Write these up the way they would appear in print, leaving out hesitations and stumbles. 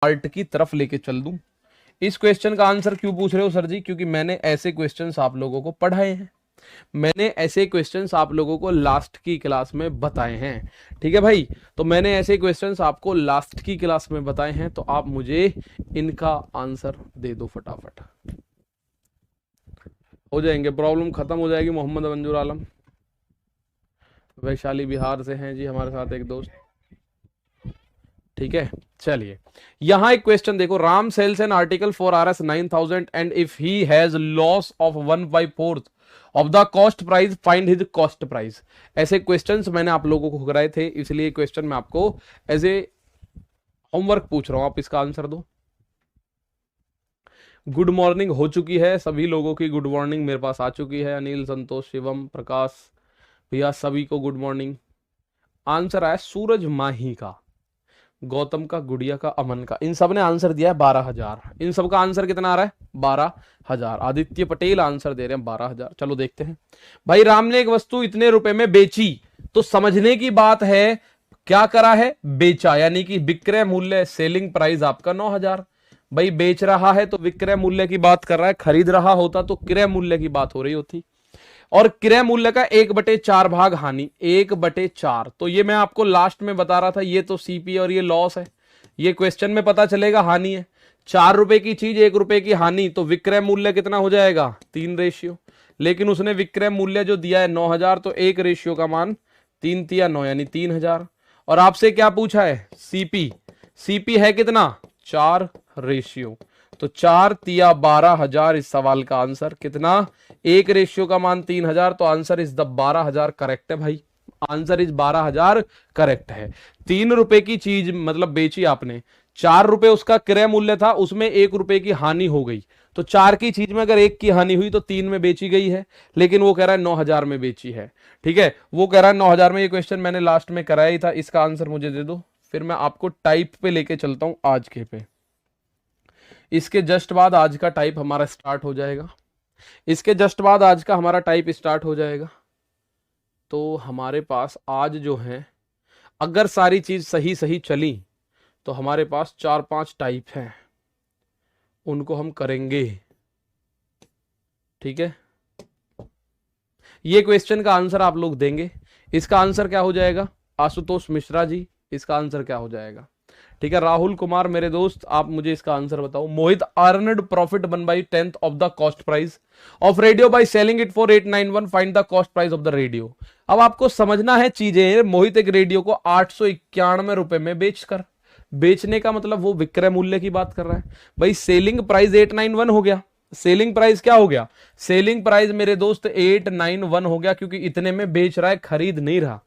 Part की तरफ लेके चल दूं। इस क्वेश्चन का आंसर क्यों पूछ रहे हो सर जी? क्योंकि मैंने ऐसे क्वेश्चंस आप लोगों को पढ़ाए हैं, मैंने ऐसे क्वेश्चंस आप लोगों को लास्ट की क्लास में बताए हैं। ठीक है भाई, तो मैंने ऐसे क्वेश्चंस आपको लास्ट की क्लास में बताए हैं, तो आप मुझे इनका आंसर दे दो फटाफट, हो जाएंगे, प्रॉब्लम खत्म हो जाएगी। मोहम्मद मंजूर आलम वैशाली बिहार से हैं जी हमारे साथ एक दोस्त। ठीक है, चलिए यहां एक क्वेश्चन देखो, Ram sells an article for RS 9000 and if he has loss of 1/4 of the cost price find his cost price. ऐसे क्वेश्चंस मैंने आप लोगों को कराए थे, इसलिए क्वेश्चन मैं आपको एज ए होमवर्क पूछ रहा हूं, आप इसका आंसर दो। गुड मॉर्निंग हो चुकी है सभी लोगों की, गुड मॉर्निंग मेरे पास आ चुकी है, अनिल, संतोष, शिवम, प्रकाश भैया सभी को गुड मॉर्निंग। आंसर आया सूरज माही का, गौतम का, गुड़िया का, अमन का, इन सब ने आंसर दिया है 12,000। इन सब का आंसर कितना आ रहा है? 12,000। आदित्य पटेल आंसर दे रहे हैं 12,000। चलो देखते हैं भाई, राम ने एक वस्तु इतने रुपए में बेची, तो समझने की बात है क्या करा है? बेचा, यानी कि विक्रय मूल्य, सेलिंग प्राइस आपका 9,000। भाई बेच रहा है तो विक्रय मूल्य की बात कर रहा है, खरीद रहा होता तो क्रय मूल्य की बात हो रही होती। और क्रय मूल्य का 1/4 भाग हानि, 1/4। तो ये मैं आपको लास्ट में बता रहा था, ये तो सीपी और ये लॉस है, ये क्वेश्चन में पता चलेगा हानि है। 4 रुपए की चीज 1 रुपए की हानि, तो विक्रय मूल्य कितना हो जाएगा? 3 रेशियो। लेकिन उसने विक्रय मूल्य जो दिया है 9,000, तो 1 रेशियो का मान 3 तिया 9 यानी 3,000। और आपसे क्या पूछा है? सीपी। सीपी है कितना? 4 रेशियो, तो 4 तिया 12,000 इस सवाल का आंसर। कितना? 1 रेशियो का मान 3,000, तो आंसर इज द 12,000 करेक्ट है भाई, आंसर इज 12,000 करेक्ट है। 3 रुपए की चीज मतलब बेची आपने, 4 रुपए उसका क्रय मूल्य था, उसमें 1 रुपए की हानि हो गई, तो 4 की चीज में अगर 1 की हानि हुई तो 3 में बेची गई है, लेकिन वो कह रहा है 9,000 में बेची है। ठीक है, वो कह रहा है 9,000 में। ये क्वेश्चन मैंने लास्ट में कराया ही था, इसका आंसर मुझे दे दो, फिर मैं आपको टाइप पे लेके चलता हूं आज के पे। इसके जस्ट बाद आज का टाइप हमारा स्टार्ट हो जाएगा, इसके जस्ट बाद आज का हमारा टाइप स्टार्ट हो जाएगा। तो हमारे पास आज जो है, अगर सारी चीज सही सही चली तो हमारे पास 4-5 टाइप हैं, उनको हम करेंगे। ठीक है, ये क्वेश्चन का आंसर आप लोग देंगे। इसका आंसर क्या हो जाएगा? आशुतोष मिश्रा जी, इसका आंसर क्या हो जाएगा? ठीक है, राहुल कुमार मेरे दोस्त, आप मुझे इसका आंसर बताओ। Mohit earned profit 1/10 of the cost price of radio by selling it for 891, find the cost price of the radio. अब आपको समझना है चीजें, मोहित एक रेडियो को 891 रुपए में बेचकर, बेचने का मतलब वो विक्रय मूल्य की बात कर रहा है भाई। सेलिंग प्राइस 891 हो गया, सेलिंग प्राइस क्या हो गया? सेलिंग प्राइस मेरे दोस्त 891 हो गया, क्योंकि इतने में बेच रहा है, खरीद नहीं रहा,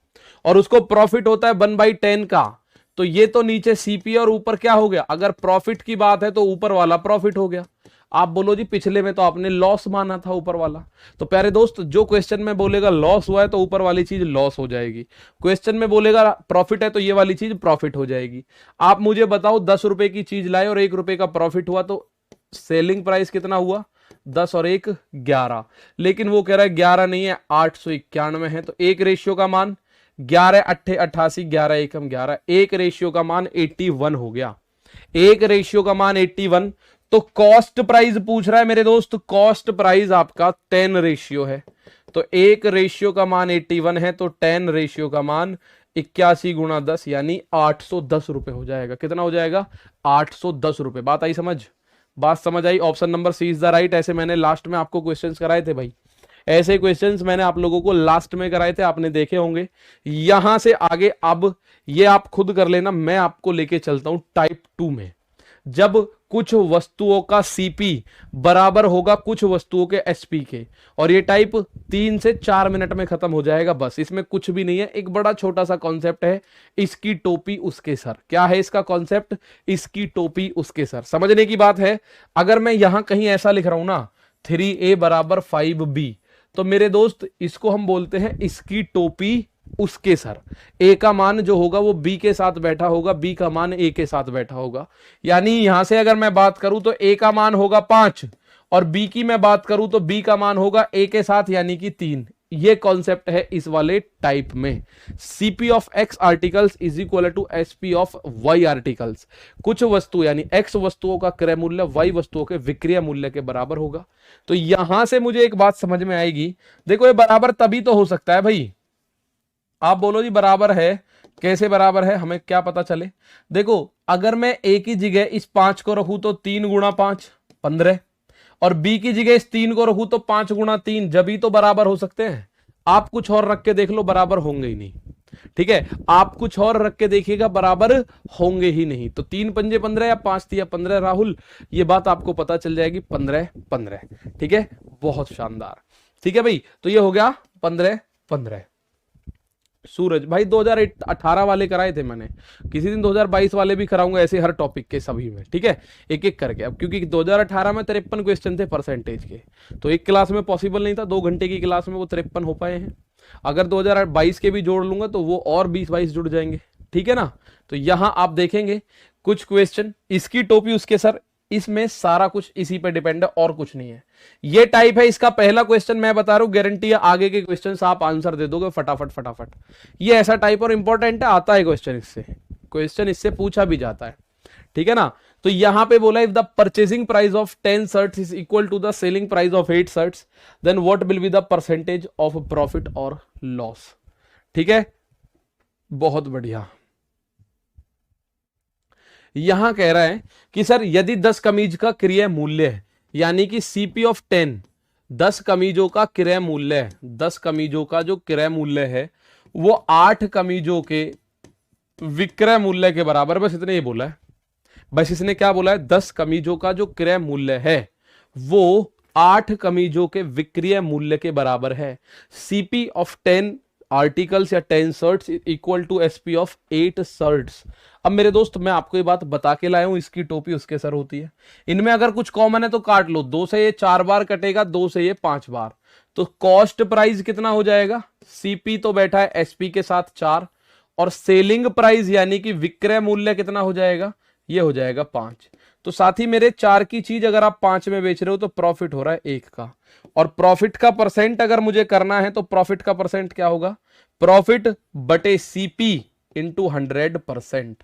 और उसको प्रॉफिट होता है 1/10 का। तो ये तो नीचे सीपी और ऊपर क्या हो गया? अगर प्रॉफिट की बात है तो ऊपर वाला प्रॉफिट हो गया। आप बोलो जी पिछले में तो आपने लॉस माना था ऊपर वाला। तो प्यारे दोस्त, जो क्वेश्चन में बोलेगा लॉस हुआ है तो ऊपर वाली चीज लॉस हो जाएगी, क्वेश्चन में बोलेगा प्रॉफिट है तो ये वाली चीज प्रॉफिट हो जाएगी। आप मुझे बताओ 10 रुपए की चीज लाए और 1 रुपए का प्रॉफिट हुआ, तो सेलिंग प्राइस कितना हुआ? 10 और 1 11। लेकिन वो कह रहा है 11 नहीं है, 891 है, तो 1 रेशियो का मान 11 8 88, 11 एकम 11, 1 रेशियो का मान 81 हो गया, 1 रेशियो का मान 81। तो कॉस्ट प्राइस पूछ रहा है मेरे दोस्त, कॉस्ट प्राइस आपका 10 रेशियो है, तो 1 रेशियो का मान 81 है, तो 10 रेशियो का मान 81 गुणा 10 यानी 810 रुपए हो जाएगा। कितना हो जाएगा? 810 रुपए। बात आई समझ? बात समझ आई? Option number C is the right. ऐसे मैंने लास्ट में आपको क्वेश्चंस कराए थे भाई, ऐसे क्वेश्चंस मैंने आप लोगों को लास्ट में कराए थे, आपने देखे होंगे। यहां से आगे अब ये आप खुद कर लेना, मैं आपको लेके चलता हूं टाइप 2 में। जब कुछ वस्तुओं का सीपी बराबर होगा कुछ वस्तुओं के एसपी के, और ये टाइप 3 से 4 मिनट में खत्म हो जाएगा, बस इसमें कुछ भी नहीं है। एक बड़ा छोटा सा कॉन्सेप्ट है, इसकी टोपी उसके सर। क्या है इसका कॉन्सेप्ट? इसकी टोपी उसके सर। समझने की बात है। अगर मैं यहां कहीं ऐसा लिख रहा हूं ना 3a = 5b, तो मेरे दोस्त इसको हम बोलते हैं इसकी टोपी उसके सर। ए का मान जो होगा वो बी के साथ बैठा होगा, बी का मान ए के साथ बैठा होगा। यानी यहां से अगर मैं बात करूं तो ए का मान होगा 5, और बी की मैं बात करूं तो बी का मान होगा ए के साथ यानी कि 3। ये कॉन्सेप्ट है इस वाले टाइप में। CP of x articles is equal to SP of y articles. कुछ वस्तु यानी एक्स वस्तुओं का क्रय मूल्य वाई वस्तुओं के विक्रय मूल्य के बराबर होगा। तो यहां से मुझे एक बात समझ में आएगी, देखो ये बराबर तभी तो हो सकता है भाई। आप बोलो जी बराबर है, कैसे बराबर है, हमें क्या पता चले। देखो अगर मैं ए की जगह इस 5 को रखूं तो 3 गुणा 5 15, और बी की जगह इस 3 को रखूं तो 5 गुणा 3, जब ही तो बराबर हो सकते हैं। आप कुछ और रख के देख लो, बराबर होंगे ही नहीं। ठीक है, आप कुछ और रख के देखिएगा, बराबर होंगे ही नहीं। तो 3 पंजे 15 या 5 तिया 15 राहुल, ये बात आपको पता चल जाएगी 15 15। ठीक है, बहुत शानदार। ठीक है भाई, तो ये हो गया 15 15। सूरज भाई 2018 वाले कराए थे मैंने, किसी दिन 2022 वाले भी कराऊंगा ऐसे हर टॉपिक के सभी में। ठीक है, एक एक करके। अब क्योंकि 2018 में 53 क्वेश्चन थे परसेंटेज के, तो एक क्लास में पॉसिबल नहीं था, 2 घंटे की क्लास में वो 53 हो पाए हैं। अगर 2022 के भी जोड़ लूंगा तो वो और 20-22 जुड़ जाएंगे। ठीक है ना, तो यहां आप देखेंगे कुछ क्वेश्चन, इसकी टोपी उसके सर, इसमें सारा कुछ इसी पे डिपेंड है और कुछ नहीं है। ये टाइप है इसका पहला क्वेश्चन, मैं बता रहा हूं गारंटी है आगे के क्वेश्चंस आप आंसर दे दोगे फटाफट फटाफट। ये ऐसा टाइप और इंपॉर्टेंट है, आता है क्वेश्चन इससे, क्वेश्चन इससे पूछा भी जाता है। ठीक है ना, तो यहां पे बोला if the purchasing price of 10 shirts is equal to the selling price of 8 shirts then what will be the percentage of profit और लॉस। ठीक है, बहुत बढ़िया। यहां कह रहा है कि सर यदि 10 कमीज का क्रय मूल्य है, यानी कि सीपी ऑफ 10 10 कमीजों का क्रय मूल्य है, 10 कमीजों का जो क्रय मूल्य है वो 8 कमीजों के विक्रय मूल्य के बराबर, बस इतने ही बोला है। बस इसने क्या बोला है, 10 कमीजों का जो क्रय मूल्य है वो 8 कमीजों के विक्रय मूल्य के बराबर है। सीपी ऑफ 10 आर्टिकल्स या 10 shirts equal to SP of 8 shirts. अब मेरे दोस्त मैं आपको ये बात बता के लाया हूं, इसकी टोपी उसके सर होती है। इनमें अगर कुछ कॉमन है तो काट लो, 2 से ये 4 बार कटेगा, 2 से ये 5 बार। तो कॉस्ट प्राइस कितना हो जाएगा, सीपी तो बैठा है एसपी के साथ 4, और सेलिंग प्राइस यानी कि विक्रय मूल्य कितना हो जाएगा, ये हो जाएगा 5। तो साथ ही मेरे 4 की चीज अगर आप 5 में बेच रहे हो तो प्रॉफिट हो रहा है 1 का। और प्रॉफिट का परसेंट अगर मुझे करना है तो प्रॉफिट का परसेंट क्या होगा, प्रॉफिट बटे सीपी इंटू 100%।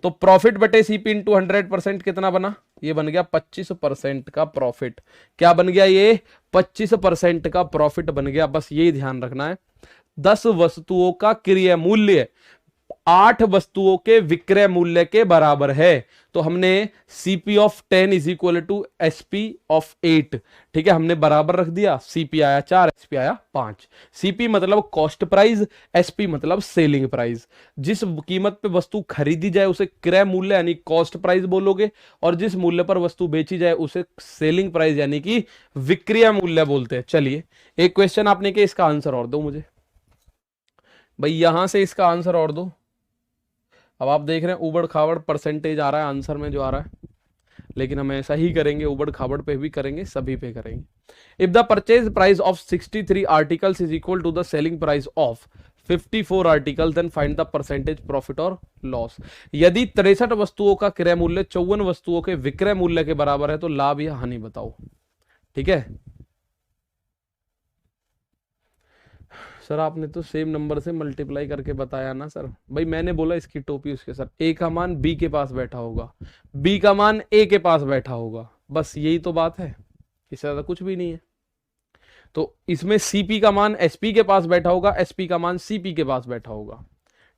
तो प्रॉफिट बटे सीपी इंटू 100% कितना बना, ये बन गया 25% का प्रॉफिट। क्या बन गया, ये 25% का प्रॉफिट बन गया। बस ये ध्यान रखना है, 10 वस्तुओं का क्रय मूल्य 8 वस्तुओं के विक्रय मूल्य के बराबर है। तो हमने CP of 10 is equal to SP of 8, ठीक है, हमने बराबर रख दिया। सीपी आया 4, एसपी आया 5। सीपी मतलब कॉस्ट प्राइस, एसपी मतलब सेलिंग प्राइस। जिस कीमत पे वस्तु खरीदी जाए उसे क्रय मूल्य यानी कॉस्ट प्राइस बोलोगे, और जिस मूल्य पर वस्तु बेची जाए उसे सेलिंग प्राइस यानी कि विक्रय मूल्य बोलते हैं। चलिए एक क्वेश्चन आपने किया, इसका आंसर और दो मुझे भाई, यहां से इसका आंसर और दो। अब आप देख रहे हैं उबड़ खाबड़ परसेंटेज आ रहा है आंसर में जो आ रहा है, लेकिन हम ऐसा ही करेंगे, उबड़ खाबड़ पे भी करेंगे, सभी पे करेंगे। If the purchase price of 63 articles is equal to the selling price of 54 article then find the percentage profit और लॉस। यदि 63 वस्तुओं का क्रय मूल्य 54 वस्तुओं के विक्रय मूल्य के बराबर है तो लाभ या हानि बताओ। ठीक है सर, आपने तो सेम नंबर से मल्टीप्लाई करके बताया ना सर। भाई मैंने बोला इसकी टोपी उसके सर, ए का मान बी के पास बैठा होगा, बी का मान ए के पास बैठा होगा, बस यही तो बात है, इससे ज्यादा कुछ भी नहीं है। तो इसमें सीपी का मान एसपी के पास बैठा होगा, एसपी का मान सीपी के पास बैठा होगा।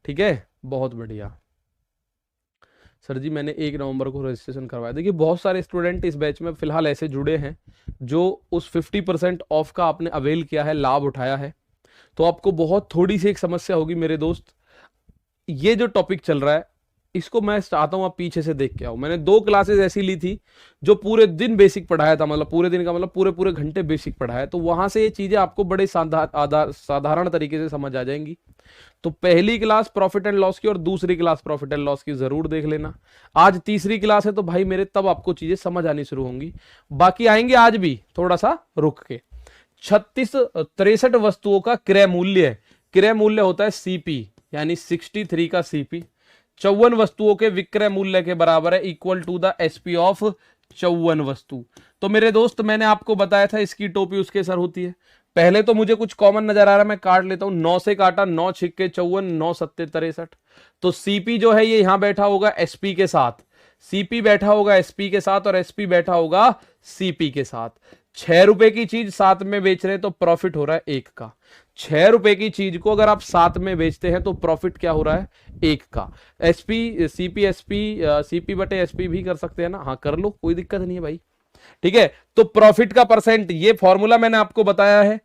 ठीक है, बहुत बढ़िया सर जी, मैंने 1 नवंबर को रजिस्ट्रेशन करवाया। देखिए बहुत सारे स्टूडेंट इस बैच में फिलहाल ऐसे जुड़े हैं जो उस 50% ऑफ का आपने अवेल किया है, लाभ उठाया है। तो आपको बहुत थोड़ी सी एक समस्या होगी मेरे दोस्त, ये जो टॉपिक चल रहा है इसको मैं चाहता हूं आप पीछे से देख के आओ। मैंने 2 क्लासेस ऐसी ली थी जो पूरे दिन बेसिक पढ़ाया था, मतलब पूरे दिन का मतलब पूरे घंटे बेसिक पढ़ाया, तो वहां से ये चीजें आपको बड़े साधारण तरीके से समझ आ जाएंगी। तो पहली क्लास प्रॉफिट एंड लॉस की और दूसरी क्लास प्रॉफिट एंड लॉस की जरूर देख लेना। आज तीसरी क्लास है तो भाई मेरे तब आपको चीजें समझ आनी शुरू होंगी, बाकी आएंगे आज भी थोड़ा सा रुक के। 63 वस्तुओं का क्रय मूल्य है, क्रय मूल्य होता है सीपी यानी 63 का सीपी 54 वस्तुओं के विक्रय मूल्य के बराबर है, equal to the SP of 54 वस्तु। तो मेरे दोस्त मैंने आपको बताया था इसकी टोपी उसके सर होती है। पहले तो मुझे कुछ कॉमन नजर आ रहा है, मैं काट लेता हूं। 9 से काटा, 9 छिक्के 54, 9 सत्ते 63। तो सीपी जो है ये यहां बैठा होगा एसपी के साथ, सीपी बैठा होगा एसपी के साथ, और एसपी बैठा होगा सीपी के साथ। 6 रुपए की चीज साथ में बेच रहे हैं तो प्रॉफिट हो रहा है 1 का। 6 रुपए की चीज को अगर आप साथ में बेचते हैं तो प्रॉफिट क्या हो रहा है? 1 का। एसपी सीपी एसपी सीपी बटे एसपी भी कर सकते हैं ना, हाँ कर लो, कोई दिक्कत नहीं है भाई। ठीक है, तो प्रॉफिट का परसेंट, ये फॉर्मूला मैंने आपको बताया है।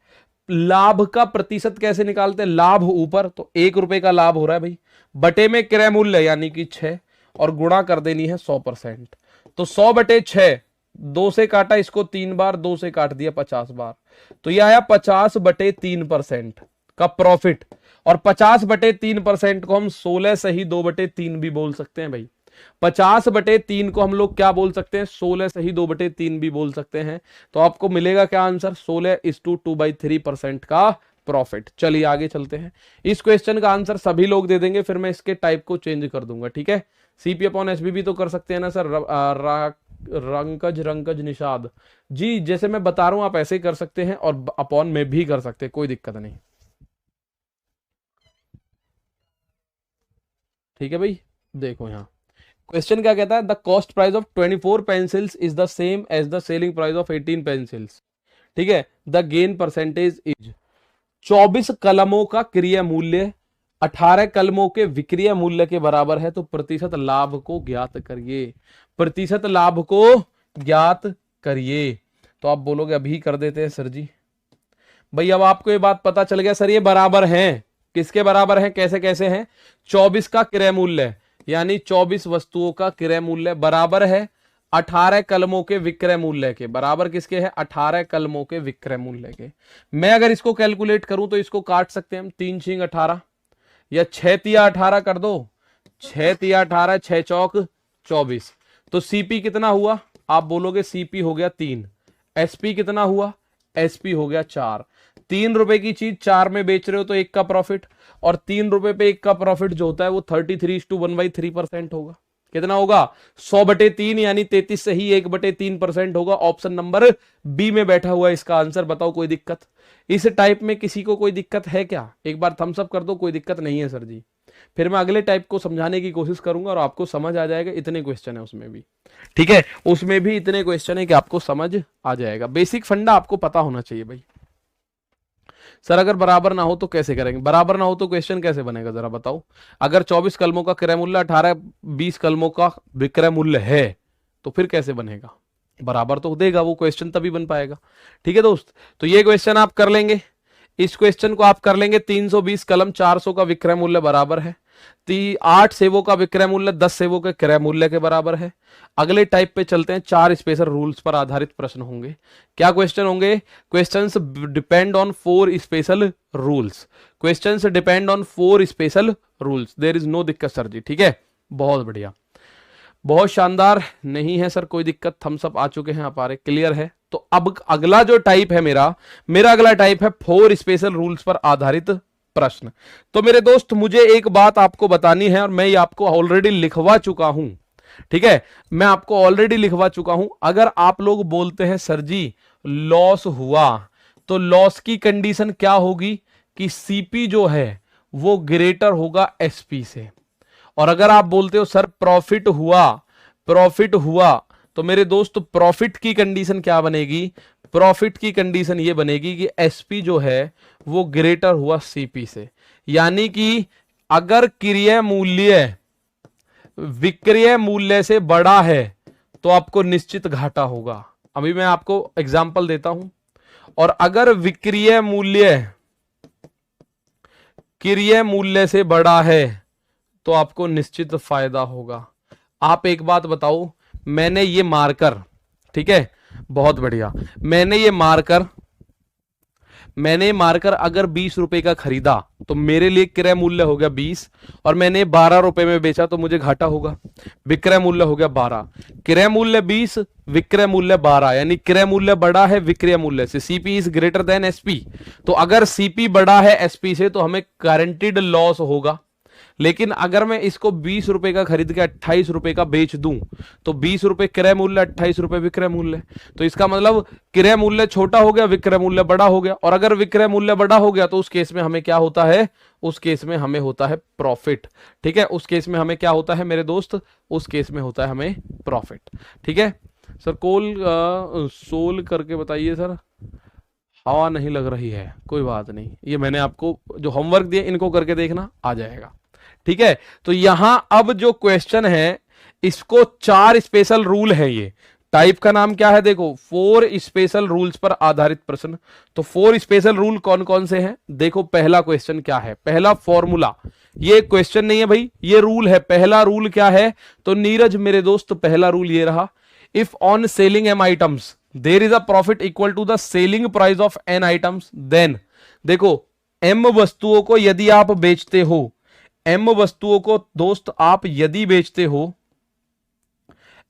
लाभ का प्रतिशत कैसे निकालते हैं? लाभ ऊपर, तो 1 रुपए का लाभ हो रहा है भाई, बटे में क्रय मूल्य यानी कि 6, और गुणा कर देनी है 100%। तो 100 बटे 6, 2 से काटा इसको 3 बार, 2 से काट दिया 50 बार, तो यह आया 50 बटे 3% का प्रॉफिट। और 50 बटे 3% को हम 16 सही 2 बटे 3 भी बोल सकते हैं भाई। 50 बटे 3 को हम लोग क्या बोल सकते हैं? 16 सही 2 बटे 3 भी बोल सकते हैं। तो आपको मिलेगा क्या आंसर? 16:2/3% का प्रॉफिट। चलिए आगे चलते हैं। इस क्वेश्चन का आंसर सभी लोग दे देंगे, फिर मैं इसके टाइप को चेंज कर दूंगा। ठीक है, सीपी अपॉन एसबी भी तो कर सकते हैं ना सर। रंकज निषाद जी, जैसे मैं बता रहा हूं आप ऐसे ही कर सकते हैं, और अपॉन में भी कर सकते हैं, कोई दिक्कत नहीं। ठीक है भाई, देखो यहां क्वेश्चन क्या कहता है? The cost price of 24 pencils is the same as the selling price of 18 pencils. ठीक है, द गेन परसेंटेज इज। 24 कलमों का क्रय मूल्य 18 कलमों के विक्रय मूल्य के बराबर है, तो प्रतिशत लाभ को ज्ञात करिए। प्रतिशत लाभ को ज्ञात करिए। तो आप बोलोगे अभी कर देते हैं सर जी। भाई अब आपको ये बात पता चल गया सर, ये बराबर हैं। किसके बराबर हैं? कैसे कैसे हैं? 24 का क्रय मूल्य यानी 24 वस्तुओं का क्रय मूल्य बराबर है 18 कलमों के विक्रय मूल्य के। बराबर किसके है? 18 कलमों के विक्रय मूल्य के। मैं अगर इसको कैलकुलेट करूं तो इसको काट सकते हैं हम, 3 छींग 18 या 6 तिया 18 कर दो, 6 तिया 18, 6 चौक 24। तो सीपी कितना हुआ? आप बोलोगे सीपी हो गया 3। एसपी कितना हुआ? एसपी हो गया 4। 3 रुपए की चीज 4 में बेच रहे हो तो 1 का प्रॉफिट, और 3 रुपए पे 1 का प्रॉफिट जो होता है वो 33:1/3% होगा। कितना होगा? 100/3 यानी 33 से ही 1/3% होगा। ऑप्शन नंबर बी में बैठा हुआ है इसका आंसर। बताओ कोई दिक्कत? इस टाइप में किसी को कोई दिक्कत है क्या? एक बार थम्स अप कर दो, कोई दिक्कत नहीं है सर जी। फिर मैं अगले टाइप को समझाने की कोशिश करूंगा और आपको समझ आ जाएगा। इतने क्वेश्चन है उसमें भी। ठीक है, उसमें भी इतने क्वेश्चन है कि आपको समझ आ जाएगा। बेसिक फंडा आपको पता होना चाहिए भाई। सर अगर बराबर ना हो तो कैसे करेंगे? बराबर ना हो तो क्वेश्चन कैसे बनेगा जरा बताओ। अगर 24 कलमों का क्रय मूल्य 18-20 कलमों का विक्रय मूल्य है तो फिर कैसे बनेगा? बराबर तो देगा वो, क्वेश्चन तभी बन पाएगा। ठीक है दोस्त, तो ये क्वेश्चन आप कर लेंगे। इस क्वेश्चन को आप कर लेंगे। 320 कलम 400 का विक्रय मूल्य बराबर है 8 सेवों का विक्रय मूल्य 10 सेवों के क्रय मूल्य के बराबर है। अगले टाइप पे चलते हैं। 4 स्पेशल रूल्स पर आधारित प्रश्न होंगे। क्या क्वेश्चन होंगे? Questions depend on 4 special rules. Questions depend on 4 special rules. There is no दिक्कत सर जी। ठीक है, बहुत बढ़िया, बहुत शानदार। नहीं है सर कोई दिक्कत, थम्स अप आ चुके हैं हमारे, क्लियर है। तो अब अगला जो टाइप है मेरा अगला टाइप है 4 स्पेशल रूल्स पर आधारित प्रश्न। तो मेरे दोस्त मुझे एक बात आपको बतानी है, और मैं ये आपको ऑलरेडी लिखवा चुका हूं। ठीक है, मैं आपको ऑलरेडी लिखवा चुका हूं। अगर आप लोग बोलते हैं सर जी लॉस हुआ, तो लॉस की कंडीशन क्या होगी कि सीपी जो है वो ग्रेटर होगा एसपी से। और अगर आप बोलते हो सर प्रॉफिट हुआ, तो मेरे दोस्त प्रॉफिट की कंडीशन क्या बनेगी? प्रॉफिट की कंडीशन ये बनेगी कि एसपी जो है वो ग्रेटर हुआ सीपी से। यानी कि अगर क्रय मूल्य विक्रय मूल्य से बड़ा है तो आपको निश्चित घाटा होगा। अभी मैं आपको एग्जांपल देता हूं। और अगर विक्रय मूल्य से बड़ा है तो आपको निश्चित फायदा होगा। आप एक बात बताओ, मैंने ये मार्कर, ठीक है बहुत बढ़िया, मैंने ये मार्कर अगर 20 रुपए का खरीदा तो मेरे लिए क्रय मूल्य हो गया 20, और मैंने 12 रुपए में बेचा तो मुझे घाटा होगा। विक्रय मूल्य हो गया 12, क्रय मूल्य 20, विक्रय मूल्य 12, यानी क्रय मूल्य बड़ा है विक्रय मूल्य से। CP is greater than SP. तो अगर सीपी बड़ा है एसपी से तो हमें गारंटीड लॉस होगा। लेकिन अगर मैं इसको 20 रुपए का खरीद के 28 रुपए का बेच दूं तो 20 रुपए क्रय मूल्य, 28 रुपए विक्रय मूल्य। तो इसका मतलब क्रय मूल्य छोटा हो गया, विक्रय मूल्य बड़ा हो गया। और अगर विक्रय मूल्य बड़ा हो गया तो उस केस में हमें क्या होता है, उस केस में हमें होता है प्रॉफिट। ठीक है, उस केस में हमें क्या होता है मेरे दोस्त, उस केस में होता है हमें प्रॉफिट। ठीक है सर, सोल करके बताइए सर। हवा नहीं लग रही है, कोई बात नहीं, ये मैंने आपको जो होमवर्क दिया इनको करके देखना, आ जाएगा। ठीक है, तो यहां अब जो क्वेश्चन है इसको 4 स्पेशल रूल है। ये टाइप का नाम क्या है, देखो 4 स्पेशल रूल्स पर आधारित प्रश्न। तो 4 स्पेशल रूल कौन कौन से हैं, देखो पहला क्वेश्चन क्या है, पहला फॉर्मूला। ये क्वेश्चन नहीं है भाई, ये रूल है। पहला रूल क्या है, तो नीरज मेरे दोस्त पहला रूल ये रहा, if on selling m items there is a profit equal to the selling price of n items, then देखो एम वस्तुओं को यदि आप बेचते हो, एम वस्तुओं को दोस्त आप यदि बेचते हो,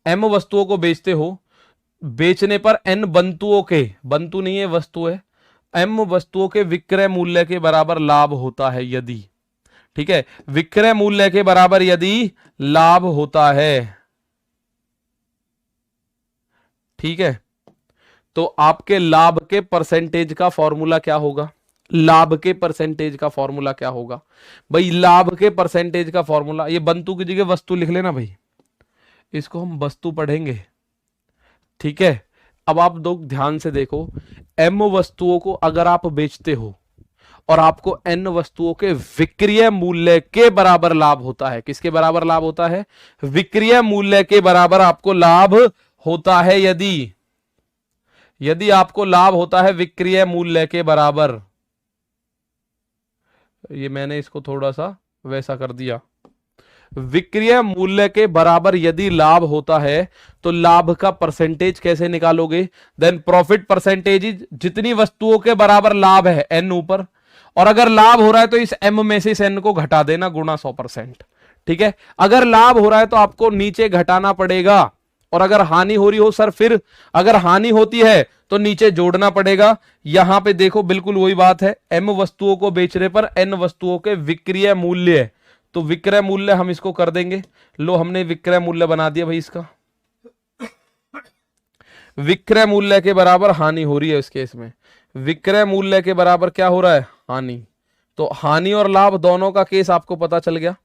एम वस्तुओं को बेचते हो, बेचने पर एन बंतुओं के, बंतु नहीं है वस्तु है, एम वस्तुओं के विक्रय मूल्य के बराबर लाभ होता है यदि। ठीक है, विक्रय मूल्य के बराबर यदि लाभ होता है, ठीक है, तो आपके लाभ के परसेंटेज का फॉर्मूला क्या होगा, लाभ के परसेंटेज का फॉर्मूला क्या होगा भाई, लाभ के परसेंटेज का फॉर्मूला, ये बंतु की जगह वस्तु लिख लेना भाई, इसको हम वस्तु पढ़ेंगे। ठीक है, अब आप लोग ध्यान से देखो, एम वस्तुओं को अगर आप बेचते हो और आपको एन वस्तुओं के विक्रय मूल्य के बराबर लाभ होता है, किसके बराबर लाभ होता है, विक्रय मूल्य के बराबर आपको लाभ होता है यदि, यदि आपको लाभ होता है विक्रय मूल्य के बराबर, ये मैंने इसको थोड़ा सा वैसा कर दिया, विक्रय मूल्य के बराबर यदि लाभ होता है तो लाभ का परसेंटेज कैसे निकालोगे, देन प्रॉफिट परसेंटेज इज जितनी वस्तुओं के बराबर लाभ है एन ऊपर, और अगर लाभ हो रहा है तो इस एम में से इस एन को घटा देना गुणा 100%। ठीक है, अगर लाभ हो रहा है तो आपको नीचे घटाना पड़ेगा, और अगर हानि हो रही हो सर, फिर अगर हानि होती है तो नीचे जोड़ना पड़ेगा। यहां पे देखो बिल्कुल वही बात है, एम वस्तुओं को बेचने पर एन वस्तुओं के विक्रय मूल्य, तो विक्रय मूल्य हम इसको कर देंगे, लो हमने विक्रय मूल्य बना दिया भाई, इसका विक्रय मूल्य के बराबर हानि हो रही है इस केस में, विक्रय मूल्य के बराबर क्या हो रहा है, हानि। तो हानि और लाभ दोनों का केस आपको पता चल गया,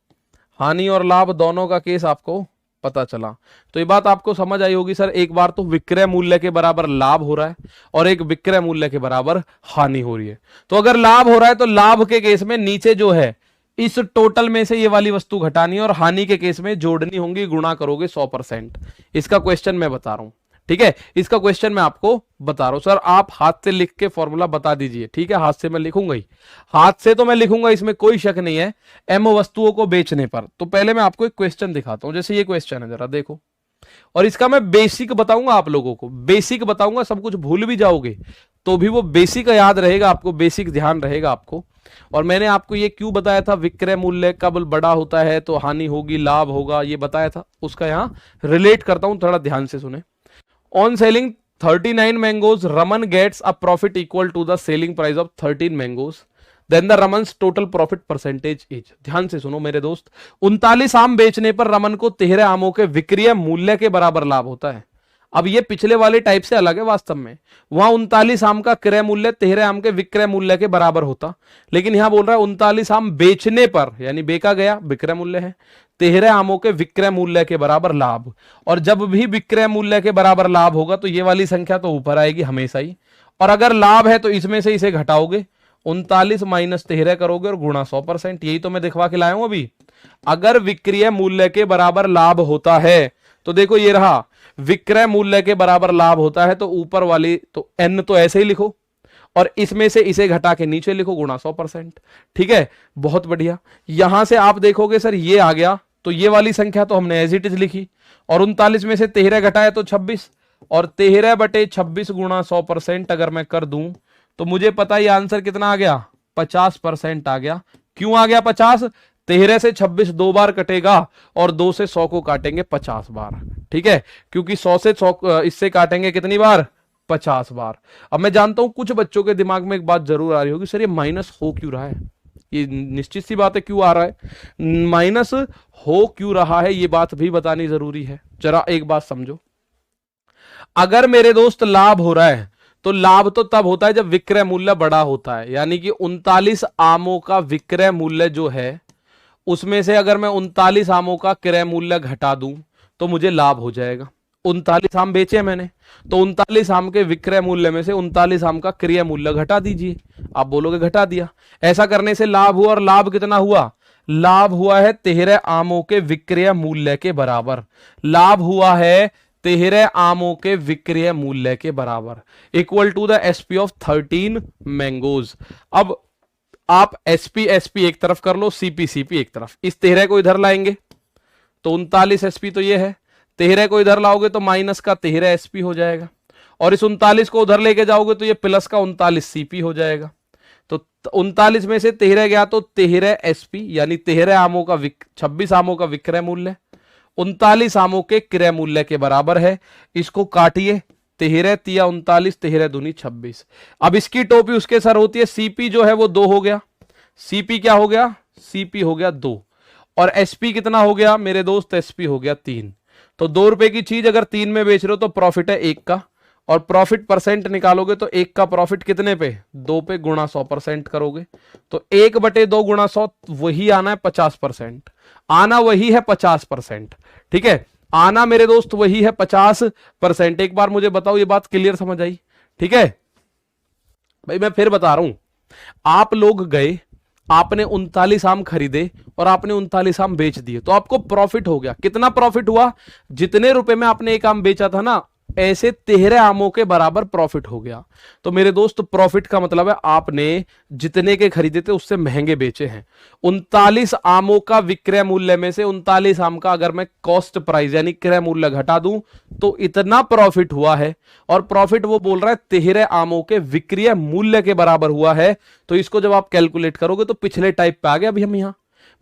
हानि और लाभ दोनों का केस आपको पता चला। तो ये बात आपको समझ आई होगी सर, एक बार तो विक्रय मूल्य के बराबर लाभ हो रहा है और एक विक्रय मूल्य के बराबर हानि हो रही है। तो अगर लाभ हो रहा है तो लाभ के केस में नीचे जो है इस टोटल में से ये वाली वस्तु घटानी है, और हानि के केस में जोड़नी होंगी, गुणा करोगे 100%। इसका क्वेश्चन मैं बता रहा हूं, ठीक है, इसका क्वेश्चन मैं आपको बता रहा हूं। सर आप हाथ से लिख के फॉर्मूला बता दीजिए, ठीक है, हाथ से मैं लिखूंगा ही, हाथ से तो मैं लिखूंगा, इसमें कोई शक नहीं है, एम वस्तुओं को बेचने पर। तो पहले मैं आपको एक क्वेश्चन दिखाता हूं, जैसे ये क्वेश्चन है, जरा देखो, और इसका मैं बेसिक बताऊंगा आप लोगों को, बेसिक बताऊंगा, सब कुछ भूल भी जाओगे तो भी वो बेसिक याद रहेगा आपको, बेसिक ध्यान रहेगा आपको। और मैंने आपको ये क्यों बताया था, विक्रय मूल्य कब बड़ा होता है तो हानि होगी, लाभ होगा, ये बताया था, उसका यहां रिलेट करता हूं, थोड़ा ध्यान से सुने। On selling 39 mangoes, Raman gets a profit equal to the selling price of 13 mangoes. Then the Raman's total profit percentage is. ध्यान से सुनो मेरे दोस्त, 39 आम बेचने पर रमन को 13 आमों के विक्रय मूल्य के बराबर लाभ होता है। अब ये पिछले वाले टाइप से अलग है, वास्तव में वहां 39 आम का क्रय मूल्य 13 आम के विक्रय मूल्य के बराबर होता, लेकिन यहां बोल रहा है 39 आम बेचने पर, यानी बेचा गया, विक्रय मूल्य है, 13 आमों के विक्रय मूल्य के बराबर लाभ। और जब भी विक्रय मूल्य के बराबर लाभ होगा तो ये वाली संख्या तो ऊपर आएगी हमेशा ही, और अगर लाभ है तो इसमें से इसे घटाओगे, 39 माइनस 13 करोगे और गुणा 100%। यही तो मैं दिखवा के लाया हूं अभी। अगर विक्रय मूल्य के बराबर लाभ होता है तो देखो ये रहा, विक्रय मूल्य के बराबर लाभ होता है तो ऊपर वाली तो एन तो ऐसे ही लिखो, और इसमें से इसे घटा के नीचे लिखो, गुणा 100%। ठीक है, बहुत बढ़िया। यहां से आप देखोगे सर ये आ गया, तो ये वाली संख्या तो हमने एज इट इज लिखी, और 39 में से 13 घटाया तो 26, और 13/26 गुणा 100% अगर मैं कर दूं तो मुझे पता ही आंसर कितना आ गया, 50% आ गया। क्यों आ गया 50? 13 से 26 2 बार कटेगा और 2 से 100 को काटेंगे 50 बार। ठीक है, क्योंकि 100 से 100 इससे काटेंगे कितनी बार, 50 बार। अब मैं जानता हूं कुछ बच्चों के दिमाग में एक बात जरूर आ रही होगी, सर ये माइनस हो क्यों रहा है, ये निश्चित सी बात है क्यों आ रहा है, माइनस हो क्यों रहा है, ये बात भी बतानी जरूरी है। जरा एक बात समझो, अगर मेरे दोस्त लाभ हो रहा है तो लाभ तो तब होता है जब विक्रय मूल्य बड़ा होता है, यानी कि 39 आमों का विक्रय मूल्य जो है उसमें से अगर मैं 39 आमों का क्रय मूल्य घटा दूं तो मुझे लाभ हो जाएगा। 39 आम बेचे मैंने, तो 39 आम के विक्रय मूल्य में से 39 आम का क्रय मूल्य घटा दीजिए। आप बोलोगे घटा दिया, ऐसा करने से लाभ हुआ, और लाभ कितना हुआ, लाभ हुआ है 13 आमों के विक्रय मूल्य के बराबर। लाभ हुआ है 13 आमों के विक्रय मूल्य के बराबर, equal to the SP of 13 mangoes. अब आप एसपी एसपी एक तरफ कर लो, सीपी सीपी एक तरफ, इस 13 को इधर लाएंगे तो 39 एसपी तो ये है, 13 को इधर लाओगे तो माइनस का 13 एसपी हो जाएगा, और इस 39 को उधर लेके जाओगे तो ये प्लस का 39 सीपी हो जाएगा। तो 39 में से 13 गया तो 13 एसपी, यानी 13 आमों का 26 आमों का विक्रय मूल्य 39 आमों के क्रय मूल्य के बराबर है। इसको काटिए, 13 तिया 39, 13 दूनी 26। अब इसकी टोपी उसके सर होती है, सीपी जो है वो 2 हो गया, सीपी क्या हो गया, सीपी हो गया 2, और एसपी कितना हो गया मेरे दोस्त, एसपी हो गया 3। तो 2 रुपए की चीज अगर 3 में बेच रहे हो तो प्रॉफिट है 1 का, और प्रॉफिट परसेंट निकालोगे तो 1 का प्रॉफिट कितने पे, 2 पे गुणा 100% करोगे तो 1/2 गुणा 100 वही आना है 50%, आना वही है 50%। ठीक है, आना मेरे दोस्त वही है 50%। एक बार मुझे बताओ ये बात क्लियर समझ आई? ठीक है भाई, मैं फिर बता रहा हूं, आप लोग गए, आपने 39 आम खरीदे और आपने 39 आम बेच दिए, तो आपको प्रॉफिट हो गया। कितना प्रॉफिट हुआ, जितने रुपए में आपने एक आम बेचा था ना, ऐसे 13 आमों के बराबर प्रॉफिट हो गया। तो मेरे दोस्त प्रॉफिट का मतलब है आपने जितने के खरीदे थे उससे महंगे बेचे हैं। 39 आमों का विक्रय मूल्य में से 39 आम का अगर मैं कॉस्ट प्राइस यानी क्रय मूल्य घटा दूं तो इतना प्रॉफिट हुआ है, और प्रॉफिट वो बोल रहा है 13 आमों के विक्रय मूल्य के बराबर हुआ है। तो इसको जब आप कैलकुलेट करोगे तो पिछले टाइप पे आ गए। अभी हम यहां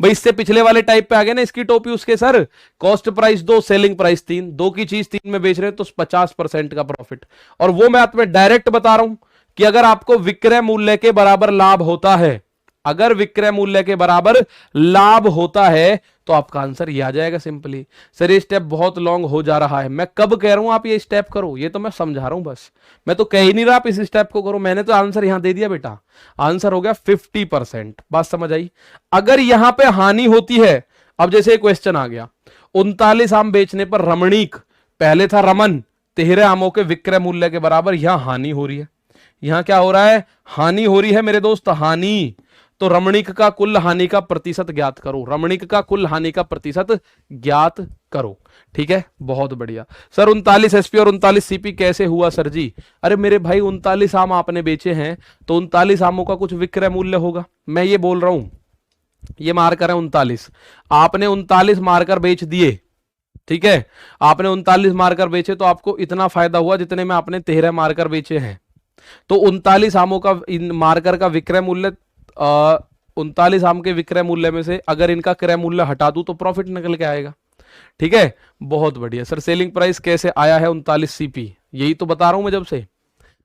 भाई इससे पिछले वाले टाइप पे आ गए ना, इसकी टोपी उसके sir, cost price 2 selling price 3, 2 की चीज 3 में बेच रहे हैं तो 50% का प्रॉफिट। और वो मैं तुम्हें डायरेक्ट बता रहा हूं कि अगर आपको विक्रय मूल्य के बराबर लाभ होता है, अगर विक्रय मूल्य के बराबर लाभ होता है तो आपका आंसर ये आ जाएगा सिंपली। सर ये स्टेप बहुत लॉन्ग हो जा रहा है, मैं कब कह रहा हूं आप ये स्टेप करो, ये तो मैं समझा रहा हूं बस, मैं तो कह ही नहीं रहा आप इस स्टेप को करो। मैंने तो आंसर यहां दे दिया बेटा, आंसर हो गया 50%। बात समझ आई? अगर यहां पे हानि होती है, अब जैसे क्वेश्चन आ गया 39 आम बेचने पर रमणीक, पहले था रमन, 13 आमों के विक्रय मूल्य के बराबर, यहां हानि हो रही है। यहां क्या हो रहा है, हानि हो रही है मेरे दोस्त, हानि। तो रमणीक का कुल हानि का प्रतिशत ज्ञात करो, रमणीक का कुल हानि का प्रतिशत ज्ञात करो। ठीक है, बहुत बढ़िया। सर 39 एसपी और 39 सीपी कैसे हुआ सर जी? अरे मेरे भाई 39 आम आपने बेचे हैं तो 39 आमों का कुछ विक्रय मूल्य होगा, मैं ये बोल रहा हूं, ये मारकर है 39, आपने 39 मारकर बेच दिए। ठीक है, आपने 39 मारकर बेचे तो आपको इतना फायदा हुआ जितने में आपने 13 मारकर बेचे हैं। तो 39 आमों का मार्कर का विक्रय मूल्य, 39 आम के विक्रय मूल्य में से अगर इनका क्रय मूल्य हटा दूं तो प्रॉफिट निकल के आएगा। ठीक है, बहुत बढ़िया। सर सेलिंग प्राइस कैसे आया है 39 सीपी, यही तो बता रहा हूं मैं जब से।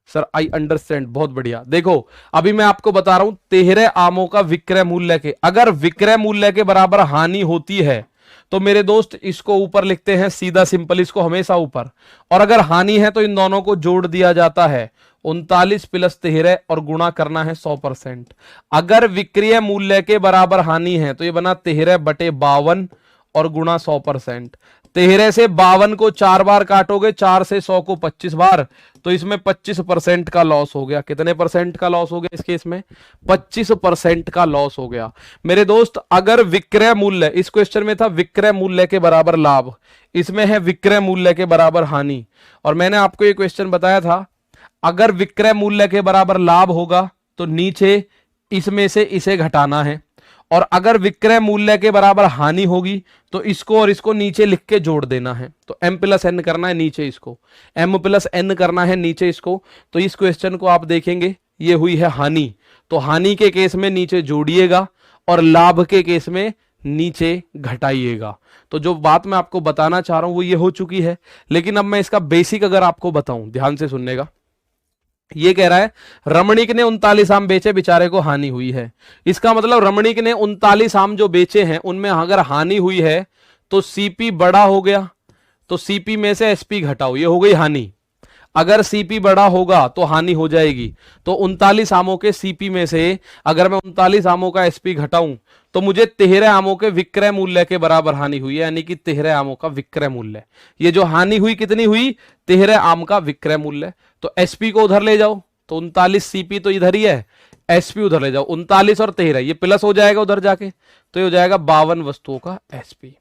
सर आई अंडरस्टैंड, बहुत बढ़िया। देखो अभी मैं आपको बता रहा हूं 13 आमों का विक्रय मूल्य के, अगर विक्रय मूल्य के बराबर हानि होती है तो मेरे दोस्त इसको ऊपर लिखते हैं सीधा सिंपल, इसको हमेशा ऊपर, और अगर हानि है तो इन दोनों को जोड़ दिया जाता है, 39 प्लस 13 और गुणा करना है 100%। अगर विक्रय मूल्य के बराबर हानि है तो ये बना 13/52 और गुणा 100%। 13 से 52 को 4 बार काटोगे, 4 से 100 को 25 बार, तो इसमें 25% का लॉस हो गया। कितने परसेंट का लॉस हो गया इस केस में? 25% का लॉस हो गया। मेरे दोस्त अगर विक्रय मूल्य, इस क्वेश्चन में था विक्रय मूल्य के बराबर लाभ, इसमें है विक्रय मूल्य के बराबर हानि, और मैंने आपको ये क्वेश्चन बताया था अगर विक्रय मूल्य के बराबर लाभ होगा तो नीचे इसमें से इसे घटाना है, और अगर विक्रय मूल्य के बराबर हानि होगी तो इसको और इसको नीचे लिख के जोड़ देना है। तो m प्लस एन करना है नीचे इसको, m प्लस एन करना है नीचे इसको। तो इस क्वेश्चन को आप देखेंगे ये हुई है हानि, तो हानि के केस में नीचे जोड़िएगा और लाभ के केस में नीचे घटाइएगा। तो जो बात मैं आपको बताना चाह रहा हूं वो ये हो चुकी है, लेकिन अब मैं इसका बेसिक अगर आपको बताऊं, ध्यान से सुननेगा, ये कह रहा है रमणीक ने 39 आम बेचे, बेचारे को हानि हुई है। इसका मतलब रमणीक ने 39 आम जो बेचे हैं उनमें अगर हानि हुई है तो सीपी बड़ा हो गया, तो सीपी में से एसपी घटाओ, ये हो गई हानि। अगर सीपी बड़ा होगा तो हानि हो जाएगी। तो 39 आमों के सीपी में से अगर मैं 39 आमों का एसपी घटाऊं तो मुझे 13 आमों के विक्रय मूल्य के बराबर हानि हुई है, यानी कि 13 आमों का विक्रय मूल्य। ये जो हानि हुई कितनी हुई? 13 आम का विक्रय मूल्य। तो एसपी को उधर ले जाओ, तो 39 सीपी तो इधर ही है, एसपी उधर ले जाओ, 39 और 13 ये प्लस हो जाएगा उधर जाके, तो ये हो जाएगा 52 वस्तुओं का एसपी।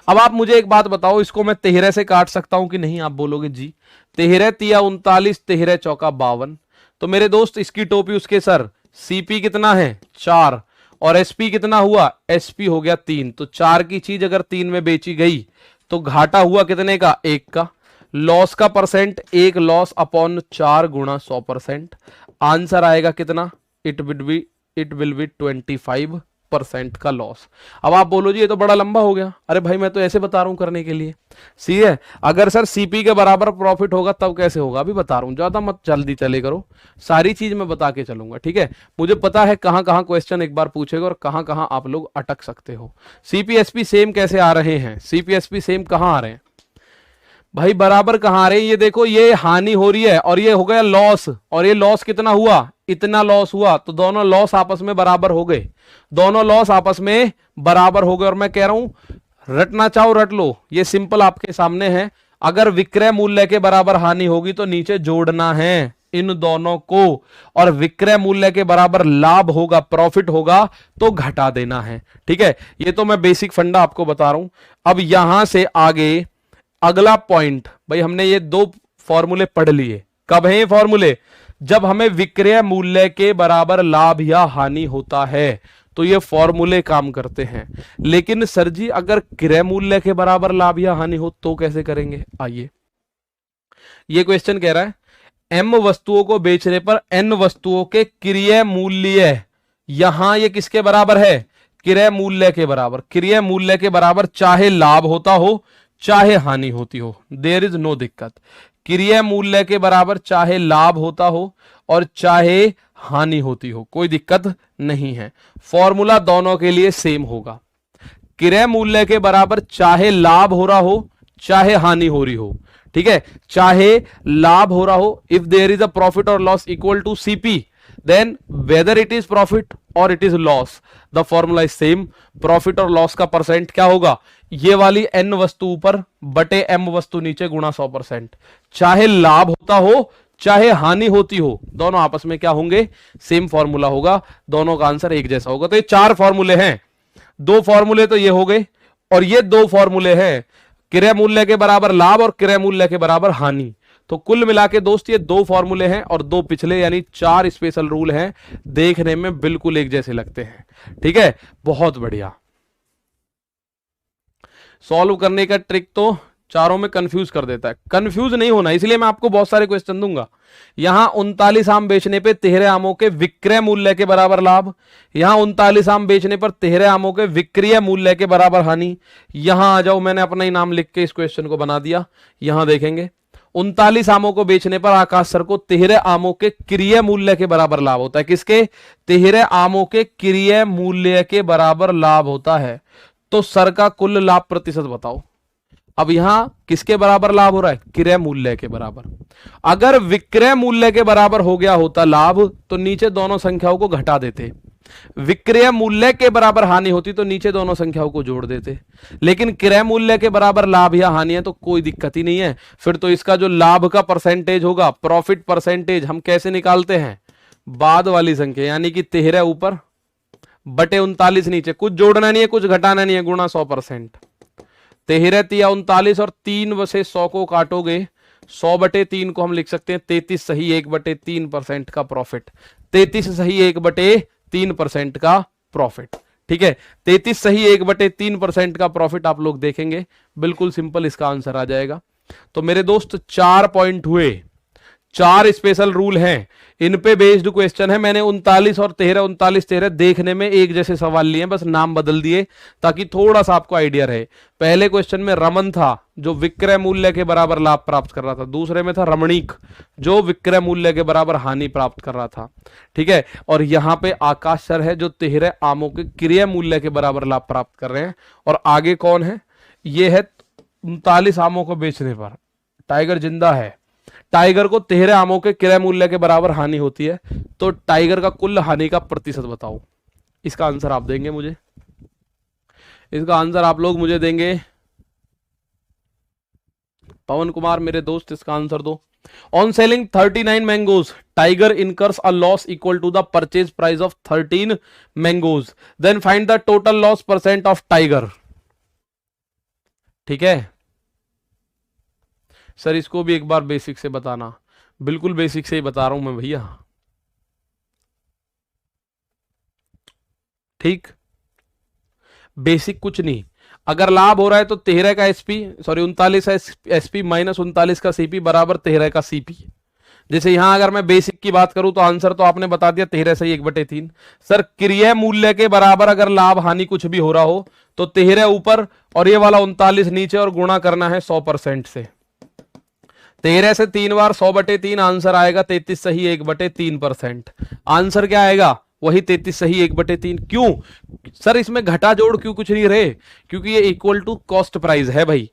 अब आप मुझे एक बात बताओ, इसको मैं 13 से काट सकता हूं कि नहीं? आप बोलोगे जी 13 तिया 39, 13 चौका 52। तो मेरे दोस्त इसकी टोपी उसके सर, सीपी कितना है? 4, और एसपी कितना हुआ? एसपी हो गया 3। तो 4 की चीज अगर 3 में बेची गई तो घाटा हुआ कितने का? 1 का। लॉस का परसेंट 1 लॉस अपॉन 4 गुणा 100%। आंसर आएगा कितना? इट विल बी 25% का लॉस। अब आप बोलो जी ये तो बड़ा लंबा हो गया। अरे भाई मैं तो ऐसे बता रहा हूं करने के लिए, सी है। अगर सर सीपी के बराबर प्रॉफिट होगा तब कैसे होगा? अभी बता रहा हूं, ज्यादा मत जल्दी चले करो, सारी चीज मैं बता के चलूंगा, ठीक है? मुझे पता है कहां कहां क्वेश्चन एक बार पूछेगा और कहां कहां आप लोग अटक सकते हो। सीपीएसपी सेम कैसे आ रहे हैं? सीपीएसपी सेम कहां आ रहे हैं भाई? बराबर कहां आ रहे हैं? ये देखो, ये हानि हो रही है और ये हो गया लॉस, और ये लॉस कितना हुआ? इतना लॉस हुआ। तो दोनों लॉस आपस में बराबर हो गए, दोनों लॉस आपस में बराबर हो गए। और मैं कह रहा हूं रटना चाहो रट लो, ये सिंपल आपके सामने है। अगर विक्रय मूल्य के बराबर हानि होगी तो नीचे जोड़ना है इन दोनों को, और विक्रय मूल्य के बराबर लाभ होगा, प्रॉफिट होगा, तो घटा देना है, ठीक है? ये तो मैं बेसिक फंडा आपको बता रहा हूं। अब यहां से आगे अगला पॉइंट, भाई हमने ये 2 फॉर्मूले पढ़ लिए। कब है ये फॉर्मूले? जब हमें विक्रय मूल्य के बराबर लाभ या हानि होता है तो ये फॉर्मूले काम करते हैं। लेकिन सर जी अगर क्रय मूल्य के बराबर लाभ या हानि हो तो कैसे करेंगे? आइए, ये क्वेश्चन कह रहा है एम वस्तुओं को बेचने पर एन वस्तुओं के क्रय मूल्य, यहां ये किसके बराबर है? क्रय मूल्य के बराबर। क्रय मूल्य के बराबर चाहे लाभ होता हो चाहे हानि होती हो, देयर इज नो दिक्कत। क्रय मूल्य के बराबर चाहे लाभ होता हो और चाहे हानि होती हो, कोई दिक्कत नहीं है। फॉर्मूला दोनों के लिए सेम होगा। क्रय मूल्य के बराबर चाहे लाभ हो रहा हो चाहे हानि हो रही हो, ठीक है? चाहे लाभ हो रहा हो, if there is a profit और loss equal to CP, then whether it is profit or it is loss, the formula is same. Profit और लॉस का परसेंट क्या होगा? ये वाली एन वस्तु ऊपर बटे एम वस्तु नीचे गुणा 100%। चाहे लाभ होता हो चाहे हानि होती हो, दोनों आपस में क्या होंगे? सेम फॉर्मूला होगा, दोनों का आंसर एक जैसा होगा। तो ये 4 फॉर्मूले हैं, 2 फॉर्मूले तो ये हो गए और ये 2 फॉर्मूले हैं, क्रय मूल्य के बराबर लाभ और क्रय मूल्य के बराबर हानि। तो कुल मिला के दोस्त ये 2 फॉर्मूले हैं और 2 पिछले, यानी 4 स्पेशल रूल हैं। देखने में बिल्कुल एक जैसे लगते हैं, ठीक है? बहुत बढ़िया। सॉल्व करने का ट्रिक तो चारों में कंफ्यूज कर देता है। कंफ्यूज नहीं होना, इसलिए मैं आपको बहुत सारे क्वेश्चन दूंगा। यहां 39 आम बेचने पे 13 आमों के विक्रय मूल्य के बराबर लाभ, यहां 39 आम बेचने पर 13 आमों के विक्रय मूल्य के बराबर हानि। यहां आ जाओ, मैंने अपना ही नाम लिख के इस क्वेश्चन को बना दिया। यहां देखेंगे 39 आमों को बेचने पर आकाश सर को 13 आमों के क्रय मूल्य के बराबर लाभ होता है। किसके? 13 आमों के क्रय मूल्य के बराबर लाभ होता है। तो सर का कुल लाभ प्रतिशत बताओ। अब यहां किसके बराबर लाभ हो रहा है? क्रय मूल्य के बराबर। अगर विक्रय मूल्य के बराबर हो गया होता लाभ तो नीचे दोनों संख्याओं को घटा देते, विक्रय मूल्य के बराबर हानि होती तो नीचे दोनों संख्याओं को जोड़ देते। लेकिन क्रय मूल्य के बराबर लाभ या हानि है तो कोई दिक्कत ही नहीं है। फिर तो इसका जो लाभ का परसेंटेज होगा, प्रॉफिट परसेंटेज, हम कैसे निकालते हैं? बाद वाली संख्या, यानी कि 13 ऊपर बटे 39 नीचे, कुछ जोड़ना नहीं है कुछ घटाना नहीं है, गुणा 100%। 13 तिया 39 और 3 वसे 100 को काटोगे, 100 बटे 3 को हम लिख सकते हैं 33 सही 1/3% का प्रॉफिट। 33 सही 1/3% का प्रॉफिट, ठीक है? 33 सही 1/3% का प्रॉफिट आप लोग देखेंगे, बिल्कुल सिंपल इसका आंसर आ जाएगा। तो मेरे दोस्त 4 पॉइंट हुए, 4 स्पेशल रूल हैं, इन पे बेस्ड क्वेश्चन है। मैंने 39 और 13, 39 13 देखने में एक जैसे सवाल लिए हैं, बस नाम बदल दिए ताकि थोड़ा सा आपको आइडिया रहे। पहले क्वेश्चन में रमन था जो विक्रय मूल्य के बराबर लाभ प्राप्त कर रहा था, दूसरे में था रमणीक जो विक्रय मूल्य के बराबर हानि प्राप्त कर रहा था, ठीक है। और यहां पे आकाश सर है जो 13 आमों के क्रय मूल्य के बराबर लाभ प्राप्त कर रहे हैं। और आगे कौन है, ये है 39 आमों को बेचने पर टाइगर जिंदा है। टाइगर को 13 आमों के क्रय मूल्य के बराबर हानि होती है, तो टाइगर का कुल हानि का प्रतिशत बताओ। इसका आंसर आप देंगे मुझे, इसका आंसर आप लोग मुझे देंगे। पवन कुमार मेरे दोस्त इसका आंसर दो। On selling 39 mangoes Tiger incurs a loss equal to the purchase price of 13 mangoes, then find the total loss percent of Tiger. ठीक है सर, इसको भी एक बार बेसिक से बताना। बिल्कुल बेसिक से ही बता रहा हूं मैं भैया, ठीक। बेसिक कुछ नहीं, अगर लाभ हो रहा है तो 13 का एसपी, सॉरी 39 एसपी माइनस 39 का सीपी बराबर 13 का सीपी। जैसे यहां अगर मैं बेसिक की बात करूं तो आंसर तो आपने बता दिया 13 से 1/3। सर क्रय मूल्य के बराबर अगर लाभ हानि कुछ भी हो रहा हो तो 13 ऊपर और ये वाला 39 नीचे और गुणा करना है 100% से। 13 से 3 बार 100/3 आंसर आएगा 33 सही 1/3%। आंसर क्या आएगा, वही 33 सही 1/3। क्यों सर इसमें घटा जोड़ क्यों कुछ नहीं रहे, क्योंकि ये इक्वल टू कॉस्ट प्राइस है भाई।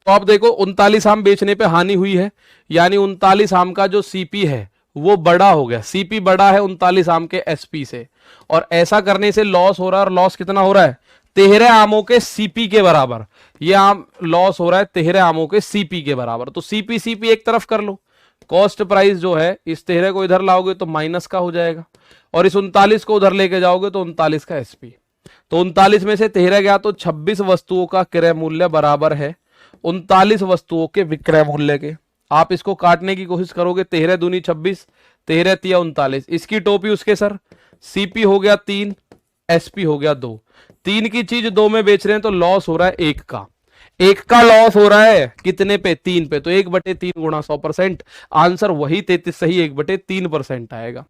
तो आप देखो 39 आम बेचने पे हानि हुई है, यानी 39 आम का जो सीपी है वो बड़ा हो गया, सीपी बड़ा है 39 आम के एसपी से, और ऐसा करने से लॉस हो रहा है। और लॉस कितना हो रहा है, 13 आमों के सीपी के बराबर। ये आम लॉस हो रहा है 13 आमों के सीपी के बराबर। तो सीपी सीपी एक तरफ कर लो, कॉस्ट प्राइस जो है इस 13 को इधर लाओगे तो माइनस का हो जाएगा, और इस 39 को उधर लेके जाओगे तो 39 का एसपी। तो 39 में से 13 गया तो 26 वस्तुओं का क्रय मूल्य बराबर है 39 वस्तुओं के विक्रय मूल्य के। आप इसको काटने की कोशिश करोगे, 13 दूनी 26, 13 तिया 39। इसकी टोपी उसके सर, सीपी हो गया 3, एसपी हो गया 2। 3 की चीज 2 में बेच रहे हैं तो लॉस हो रहा है 1 का। 1 का लॉस हो रहा है कितने पे, 3 पे, तो 1/3 गुणा 100%। आंसर वही 33 सही 1/3% आएगा।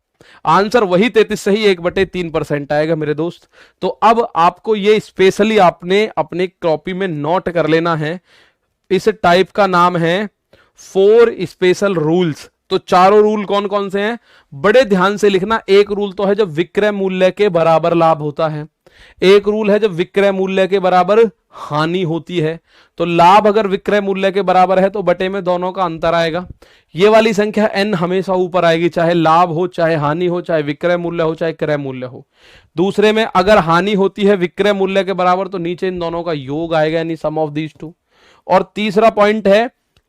आंसर वही 33 सही 1/3% आएगा मेरे दोस्त। तो अब आपको ये स्पेशली आपने अपने कॉपी में नोट कर लेना है। इस टाइप का नाम है 4 स्पेशल रूल्स। तो चारों रूल कौन कौन से हैं, बड़े ध्यान से लिखना। एक रूल तो है जब विक्रय मूल्य के बराबर लाभ होता है, एक रूल है जब विक्रय मूल्य के बराबर हानि होती है। तो लाभ अगर विक्रय मूल्य के बराबर है तो बटे में दोनों का अंतर आएगा। ये वाली संख्या n हमेशा ऊपर आएगी, चाहे लाभ हो, चाहे हानि हो, चाहे विक्रय मूल्य हो, चाहे क्रय मूल्य हो। दूसरे में अगर हानि होती है विक्रय मूल्य के बराबर तो नीचे इन दोनों का योग आएगा, यानी सम ऑफ दीज टू। और तीसरा पॉइंट है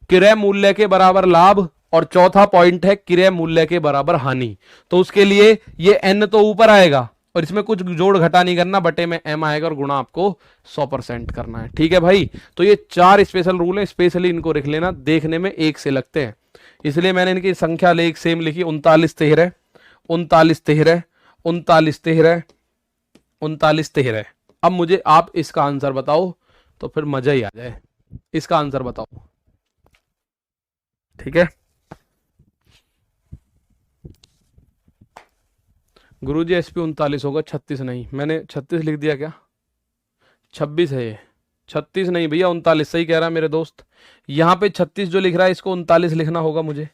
क्रय मूल्य के बराबर लाभ, और चौथा पॉइंट है क्रय मूल्य के बराबर हानि। तो उसके लिए ये n तो ऊपर आएगा और इसमें कुछ जोड़ घटा नहीं करना, बटे में m आएगा और गुणा आपको 100% करना है। ठीक है भाई, तो ये 4 स्पेशल रूल है, स्पेशली इनको लिख लेना, देखने में एक से लगते हैं इसलिए मैंने इनकी संख्या ले एक सेम लिखी। 39 13 39 13 39 13 39 13। अब मुझे आप इसका आंसर बताओ तो फिर मजा ही आ जाए। इसका आंसर बताओ, ठीक है। गुरुजी एसपी 39 होगा, 36 नहीं, मैंने 36 लिख दिया क्या, 26 है ये, 36 नहीं भैया 39 सही कह रहा है मेरे दोस्त। यहाँ पे 36 जो लिख रहा है इसको 39 लिखना होगा मुझे,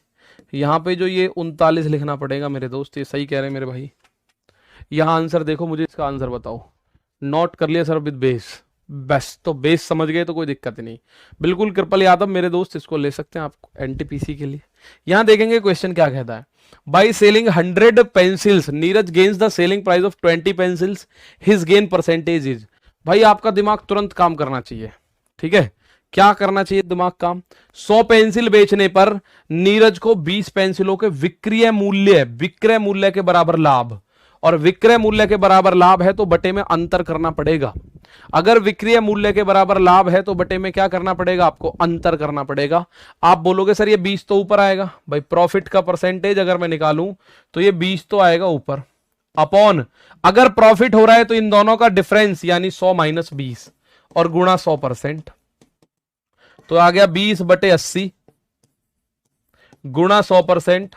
यहाँ पे जो ये 39 लिखना पड़ेगा मेरे दोस्त, ये सही कह रहे हैं मेरे भाई। यहाँ आंसर देखो, मुझे इसका आंसर बताओ। नोट कर लिया सर विद बेस, बस तो बेस समझ गए तो कोई दिक्कत नहीं। बिल्कुल कृपल यादव मेरे दोस्त इसको ले सकते हैं आप एनटीपीसी के लिए। यहां देखेंगे क्वेश्चन क्या कहता है, by selling 100 pencils Neeraj gains the selling price of 20 pencils, his gain percentage is. भाई आपका दिमाग तुरंत काम करना चाहिए, ठीक है। क्या करना चाहिए दिमाग काम, 100 पेंसिल बेचने पर नीरज को 20 पेंसिलों के विक्रय मूल्य के बराबर लाभ, और विक्रय मूल्य के बराबर लाभ है तो बटे में अंतर करना पड़ेगा। अगर विक्रय मूल्य के बराबर लाभ है तो बटे में क्या करना पड़ेगा, आपको अंतर करना पड़ेगा। आप बोलोगे सर ये 20 तो ऊपर आएगा, भाई प्रॉफिट का परसेंटेज अगर मैं निकालूं तो ये 20 तो आएगा ऊपर, अपॉन अगर प्रॉफिट हो रहा है तो इन दोनों का डिफरेंस यानी 100 - 20 और गुणा 100%। तो आ गया 20/80 गुणा 100%।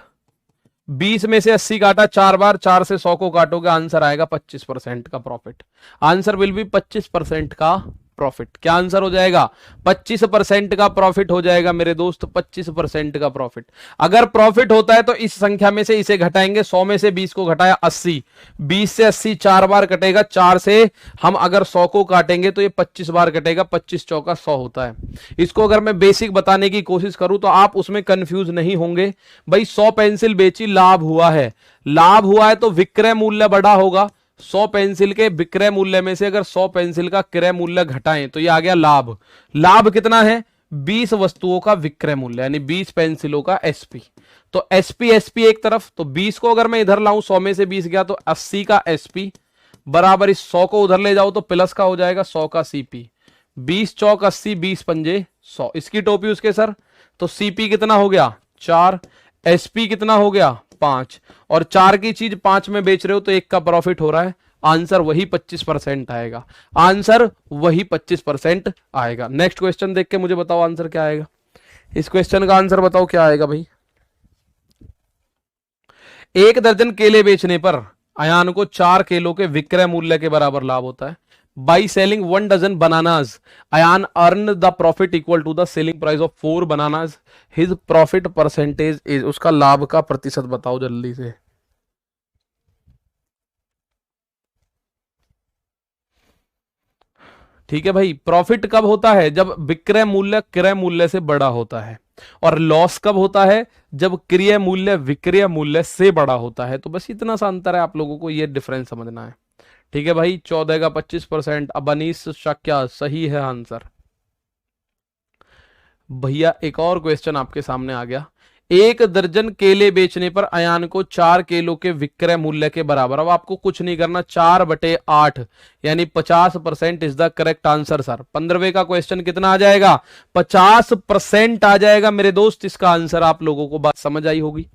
20 में से 80 काटा 4 बार, 4 से 100 को काटोगे, आंसर आएगा 25% का प्रॉफिट। आंसर विल बी 25% का प्रॉफिट। क्या आंसर हो जाएगा? 25% का प्रॉफिट हो जाएगा मेरे दोस्त, 25% का प्रॉफिट। अगर प्रॉफिट होता है तो इस संख्या में से इसे घटाएंगे, 100 में से 20 को घटाया 80, 20 से 80 4 बार कटेगा, 4 से हम अगर 100 को काटेंगे तो ये 25 बार कटेगा, 25 चौका 100 होता है। इसको अगर मैं बेसिक बताने की कोशिश करूं तो आप उसमें कंफ्यूज नहीं होंगे। भाई 100 पेंसिल बेची, लाभ हुआ है, लाभ हुआ है तो विक्रय मूल्य बढ़ा होगा। 100 पेंसिल के विक्रय मूल्य में से अगर 100 पेंसिल का क्रय मूल्य घटाएं तो ये आ गया लाभ। लाभ कितना है? 20 वस्तुओं का विक्रय मूल्य, यानी 20 पेंसिलों का एसपी। तो एसपी एसपी एक तरफ, तो 20 को अगर मैं इधर लाऊं, 100 में से 20 गया तो 80 का एसपी बराबर इस 100 को उधर ले जाओ तो प्लस का हो जाएगा 100 का सीपी। 20 चौक 80, 20 पंजे 100, इसकी टोपी उसके सर। तो सीपी कितना हो गया? 4। एसपी कितना हो गया? 5। और 4 की चीज 5 में बेच रहे हो तो 1 का प्रॉफिट हो रहा है। आंसर वही 25% आएगा। आंसर वही 25% आएगा। नेक्स्ट क्वेश्चन देख के मुझे बताओ आंसर क्या आएगा। इस क्वेश्चन का आंसर बताओ क्या आएगा भाई। 1 दर्जन केले बेचने पर अयान को 4 केलों के विक्रय मूल्य के बराबर लाभ होता है। By selling 1 dozen bananas, Ayan earn the profit equal to the selling price of 4 bananas. His profit percentage is, उसका लाभ का प्रतिशत बताओ जल्दी से। ठीक है भाई, प्रॉफिट कब होता है? जब विक्रय मूल्य क्रय मूल्य से बड़ा होता है। और लॉस कब होता है? जब क्रय मूल्य विक्रय मूल्य से बड़ा होता है। तो बस इतना सा अंतर है, आप लोगों को ये डिफरेंस समझना है। ठीक है भाई, 14 का 25%। अब अनीस शक्या सही है आंसर। भैया एक और क्वेश्चन आपके सामने आ गया। 1 दर्जन केले बेचने पर अयान को 4 केलों के विक्रय मूल्य के बराबर, अब आपको कुछ नहीं करना, 4/8 यानी 50% is the correct answer sir. 15वें का क्वेश्चन कितना आ जाएगा? 50% आ जाएगा मेरे दोस्त। इसका आंसर आप लोगों को बात समझ आई होगी।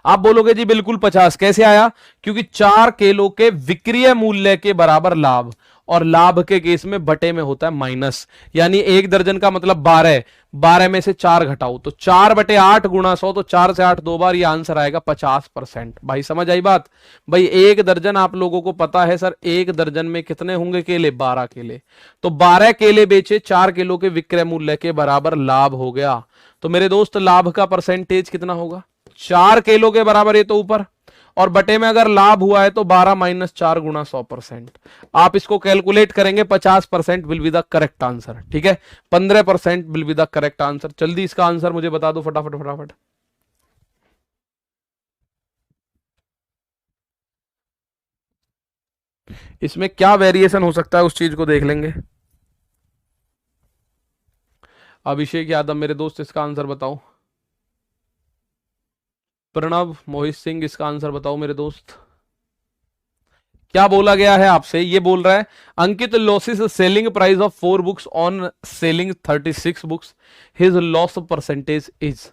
आप बोलोगे जी बिल्कुल 50 कैसे आया? क्योंकि 4 केलों के विक्रय मूल्य के बराबर लाभ, और लाभ के केस में बटे में होता है माइनस, यानी 1 दर्जन का मतलब 12, 12 में से 4 घटाओ तो 4/8 गुणा 100, तो 4 से 8 2 बार, ये आंसर आएगा 50%। भाई समझ आई बात? भाई 1 दर्जन आप लोगों को पता है सर, 1 दर्जन में कितने होंगे केले? 12 केले। तो 12 केले बेचे, 4 किलो के विक्रय मूल्य के बराबर लाभ हो गया। तो मेरे दोस्त लाभ का परसेंटेज कितना होगा? 4 किलो के बराबर, ये तो ऊपर, और बटे में अगर लाभ हुआ है तो 12 - 4 गुणा 100%। आप इसको कैलकुलेट करेंगे, 50% will be the correct answer. ठीक है, 15% will be the correct answer. जल्दी इसका आंसर मुझे बता दो फटाफट फटाफट। इसमें क्या वेरिएशन हो सकता है उस चीज को देख लेंगे। अभिषेक यादव मेरे दोस्त, इसका आंसर बताओ। प्रणव मोहित सिंह, इसका आंसर बताओ मेरे दोस्त। क्या बोला गया है आपसे? ये बोल रहा है Ankit loses selling price of 4 books on selling 36 books, his loss percentage is.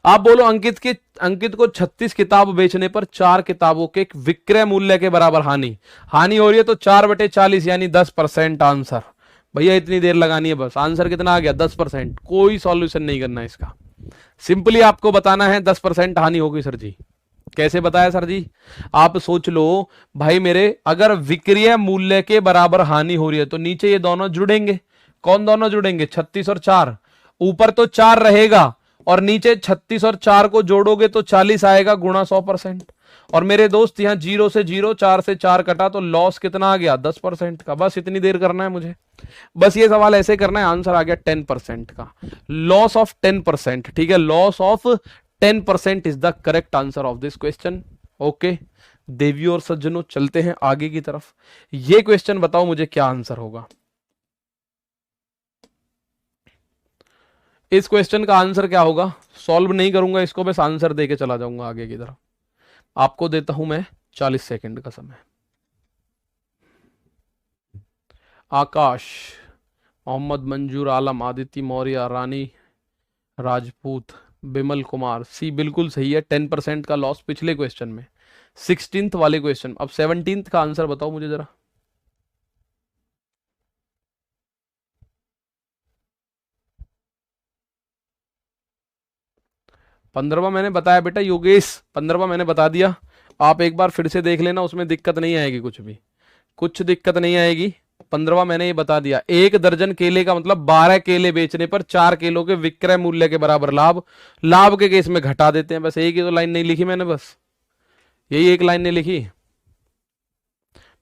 आप बोलो अंकित को 36 किताब बेचने पर 4 किताबों के विक्रय मूल्य के बराबर हानि, हानि हो रही है तो 4/40 यानी 10% आंसर। भैया इतनी देर लगानी है बस, आंसर कितना आ गया? 10%। कोई सॉल्यूशन नहीं करना इसका, सिंपली आपको बताना है 10% हानि होगी सर जी। कैसे बताया सर जी? आप सोच लो भाई मेरे, अगर विक्रय मूल्य के बराबर हानि हो रही है तो नीचे ये दोनों जुड़ेंगे। कौन दोनों जुड़ेंगे? 36 और 4। ऊपर तो 4 रहेगा और नीचे 36 और 4 को जोड़ोगे तो 40 आएगा गुणा 100%। और मेरे दोस्त यहाँ 0 से 0, 4 से 4 कटा तो लॉस कितना आ गया? 10% का। बस इतनी देर करना है मुझे, बस ये सवाल ऐसे करना है। आंसर आ गया 10% का, लॉस ऑफ 10%। ठीक है, loss of 10% is the correct answer of this question. Okay देवियों और सज्जनों, चलते हैं आगे की तरफ। ये क्वेश्चन बताओ मुझे क्या आंसर होगा। इस क्वेश्चन का आंसर क्या होगा? सॉल्व नहीं करूंगा इसको, बस आंसर देके चला जाऊंगा आगे की तरफ। आपको देता हूं मैं 40 सेकंड का समय। आकाश, मोहम्मद मंजूर आलम, आदित्य मौर्य, रानी राजपूत, बिमल कुमार, सी बिल्कुल सही है। 10% का लॉस पिछले क्वेश्चन में, 16th वाले क्वेश्चन। अब 17th का आंसर बताओ मुझे जरा। 15वां मैंने बताया बेटा योगेश, 15वां मैंने बता दिया। आप एक बार फिर से देख लेना, उसमें दिक्कत नहीं आएगी, कुछ दिक्कत नहीं आएगी। 15वां मैंने ये बता दिया। 1 दर्जन केले का मतलब 12 केले बेचने पर 4 किलो के विक्रय मूल्य के बराबर लाभ। लाभ के केस में घटा देते हैं, बस एक ही तो लाइन नहीं लिखी मैंने, बस यही एक लाइन नहीं लिखी।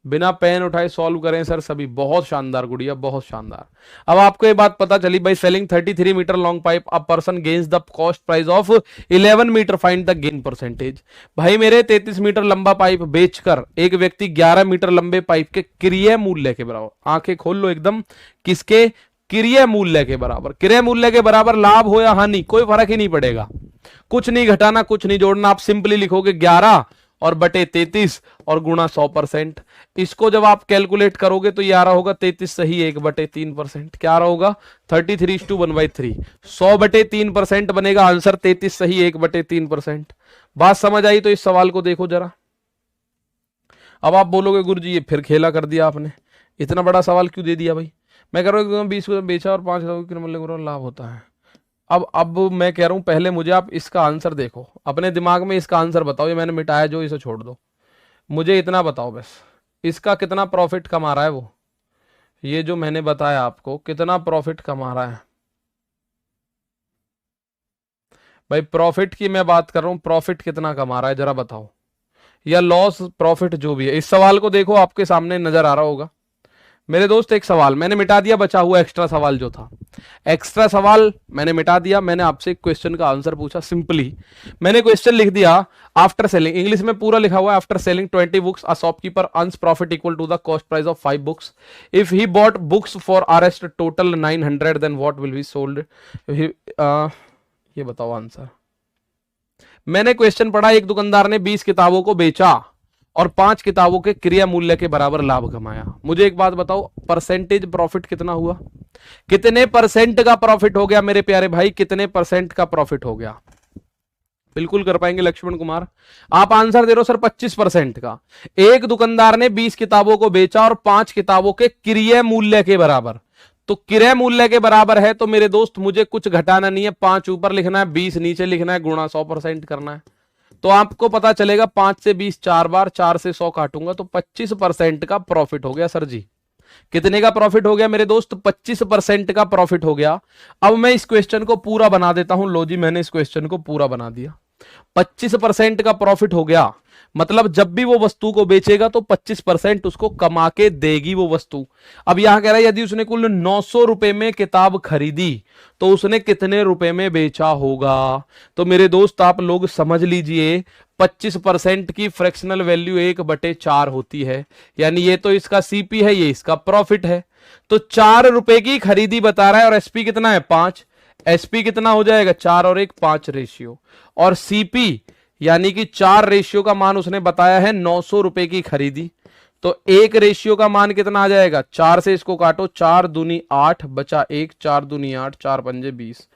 बिना पेन उठाए सॉल्व करें सर सभी। बहुत शानदार गुड़िया, बहुत शानदार। अब आपको ये बात पता चली भाई, selling 33 meter long pipe a person gains the cost price of 11 meter, find the gain percentage. भाई मेरे 33 मीटर लंबा पाइप बेचकर एक व्यक्ति 11 मीटर लंबे पाइप के क्रय मूल्य के बराबर, आंखें खोल लो एकदम, किसके? क्रय मूल्य के बराबर। क्रय मूल्य के बराबर लाभ हो या हानि, कोई फर्क ही नहीं पड़ेगा, कुछ नहीं घटाना, कुछ नहीं जोड़ना। आप सिंपली लिखोगे 11 और बटे 33 और गुणा 100%। इसको जब आप कैलकुलेट करोगे तो ये आ रहा होगा 33 सही 1/3%। क्या आ रहा होगा? 33:1/3, 100/3% बनेगा आंसर। 33 सही 1/3%। बात समझ आई? तो इस सवाल को देखो जरा। अब आप बोलोगे गुरुजी ये फिर खेला कर दिया आपने, इतना बड़ा सवाल क्यों दे दिया भाई? मैं कह रहा हूँ 20 को बेचा और 5 लाभ होता है। अब मैं कह रहा हूं पहले मुझे आप इसका आंसर देखो, अपने दिमाग में इसका आंसर बताओ। ये मैंने मिटाया जो, इसे छोड़ दो, मुझे इतना बताओ बस, इसका कितना प्रॉफिट कमा रहा है वो? ये जो मैंने बताया आपको, कितना प्रॉफिट कमा रहा है भाई? प्रॉफिट की मैं बात कर रहा हूं, प्रॉफिट कितना कमा रहा है जरा बताओ, या लॉस प्रॉफिट जो भी है। इस सवाल को देखो, आपके सामने नजर आ रहा होगा मेरे दोस्त। एक सवाल मैंने मिटा दिया, बचा हुआ एक्स्ट्रा सवाल जो था, एक्स्ट्रा सवाल मैंने मिटा दिया। मैंने आपसे एक क्वेश्चन का आंसर पूछा, सिंपली मैंने क्वेश्चन लिख दिया, आफ्टर सेलिंग, इंग्लिश में पूरा लिखा हुआ है, after selling 20 books a shopkeeper earns profit equal to the cost price of 5 books. If he bought books for आरएस्ट total 900 then what will be sold. ये बताओ आंसर। मैंने क्वेश्चन पढ़ा, एक दुकानदार ने 20 किताबों को बेचा और 5 किताबों के क्रय मूल्य के बराबर लाभ कमाया। मुझे एक बात बताओ, परसेंटेज प्रॉफिट कितना हुआ? कितने परसेंट का प्रॉफिट हो गया मेरे प्यारे भाई? कितने परसेंट का प्रॉफिट हो गया? बिल्कुल कर पाएंगे लक्ष्मण कुमार, आप आंसर दे रहे हो सर 25% का। एक दुकानदार ने 20 किताबों को बेचा और 5 किताबों के क्रय मूल्य के बराबर। तो क्रय मूल्य के बराबर है तो मेरे दोस्त मुझे कुछ घटाना नहीं है, 5 ऊपर लिखना है, 20 नीचे लिखना है, गुणा 100% करना है। तो आपको पता चलेगा 5 से 20 4 बार, 4 से 100 काटूंगा तो 25% का प्रॉफिट हो गया सर जी। कितने का प्रॉफिट हो गया मेरे दोस्त? 25% का प्रॉफिट हो गया। अब मैं इस क्वेश्चन को पूरा बना देता हूं। लो जी, मैंने इस क्वेश्चन को पूरा बना दिया। 25% का प्रॉफिट हो गया, मतलब जब भी वो वस्तु को बेचेगा तो 25% उसको कमा के देगी वो वस्तु। अब यहां कह रहा है यदि उसने कुल 900 रुपए में किताब खरीदी तो उसने कितने रुपए में बेचा होगा? तो मेरे दोस्त आप लोग समझ लीजिए, 25% की फ्रैक्शनल वैल्यू 1/4 होती है, यानी ये तो इसका सीपी है, ये इसका प्रॉफिट है। तो 4 रुपए की खरीदी बता रहा है और एसपी कितना है? 5। एसपी कितना हो जाएगा? 4 और 1 5 रेशियो, और सीपी यानी कि 4 रेशियो का मान उसने बताया है 900 रुपए की खरीदी। तो 1 रेशियो का मान कितना आ जाएगा? 4 से इसको काटो, 4 दूनी 8 बचा 1, 4 दूनी 8, 4 पंजे 20।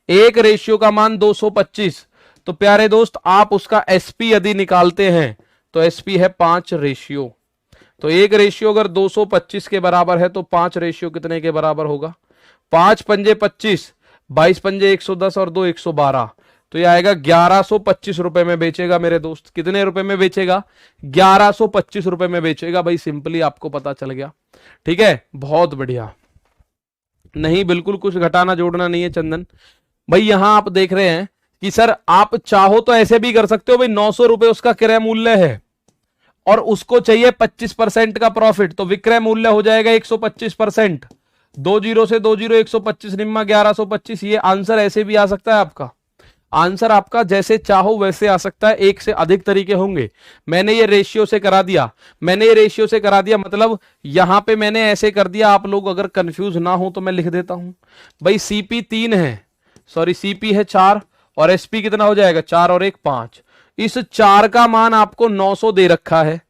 1 रेशियो का मान 225। तो प्यारे दोस्त आप उसका एसपी यदि निकालते हैं तो एसपी है 5 रेशियो। तो 1 रेशियो अगर 225 के बराबर है तो 5 रेशियो कितने के बराबर होगा? 5 पंजे 25, 22 पंजे 110 और 2 112। तो यह आएगा 1125 रुपए में बेचेगा मेरे दोस्त। कितने रुपए में बेचेगा? 1125 रुपए में बेचेगा। भाई सिंपली आपको पता चल गया, ठीक है, बहुत बढ़िया। नहीं, बिल्कुल कुछ घटाना जोड़ना नहीं है चंदन भाई। यहां आप देख रहे हैं कि सर आप चाहो तो ऐसे भी कर सकते हो भाई, 900 रुपए उसका क्रय मूल्य है और उसको चाहिए 25% का प्रॉफिट, तो विक्रय मूल्य हो जाएगा 125%। 20 से 20 125 निम्मा 1125। ये आंसर ऐसे भी आ सकता है आपका। आंसर आपका जैसे चाहो वैसे आ सकता है, एक से अधिक तरीके होंगे। मैंने ये रेशियो से करा दिया, मतलब यहां पे मैंने ऐसे कर दिया। आप लोग अगर कंफ्यूज ना हो तो मैं लिख देता हूं भाई, सीपी 3 है, सॉरी सीपी है 4 और एसपी कितना हो जाएगा? 4 और 1 5। इस 4 का मान आपको 900 दे रखा है,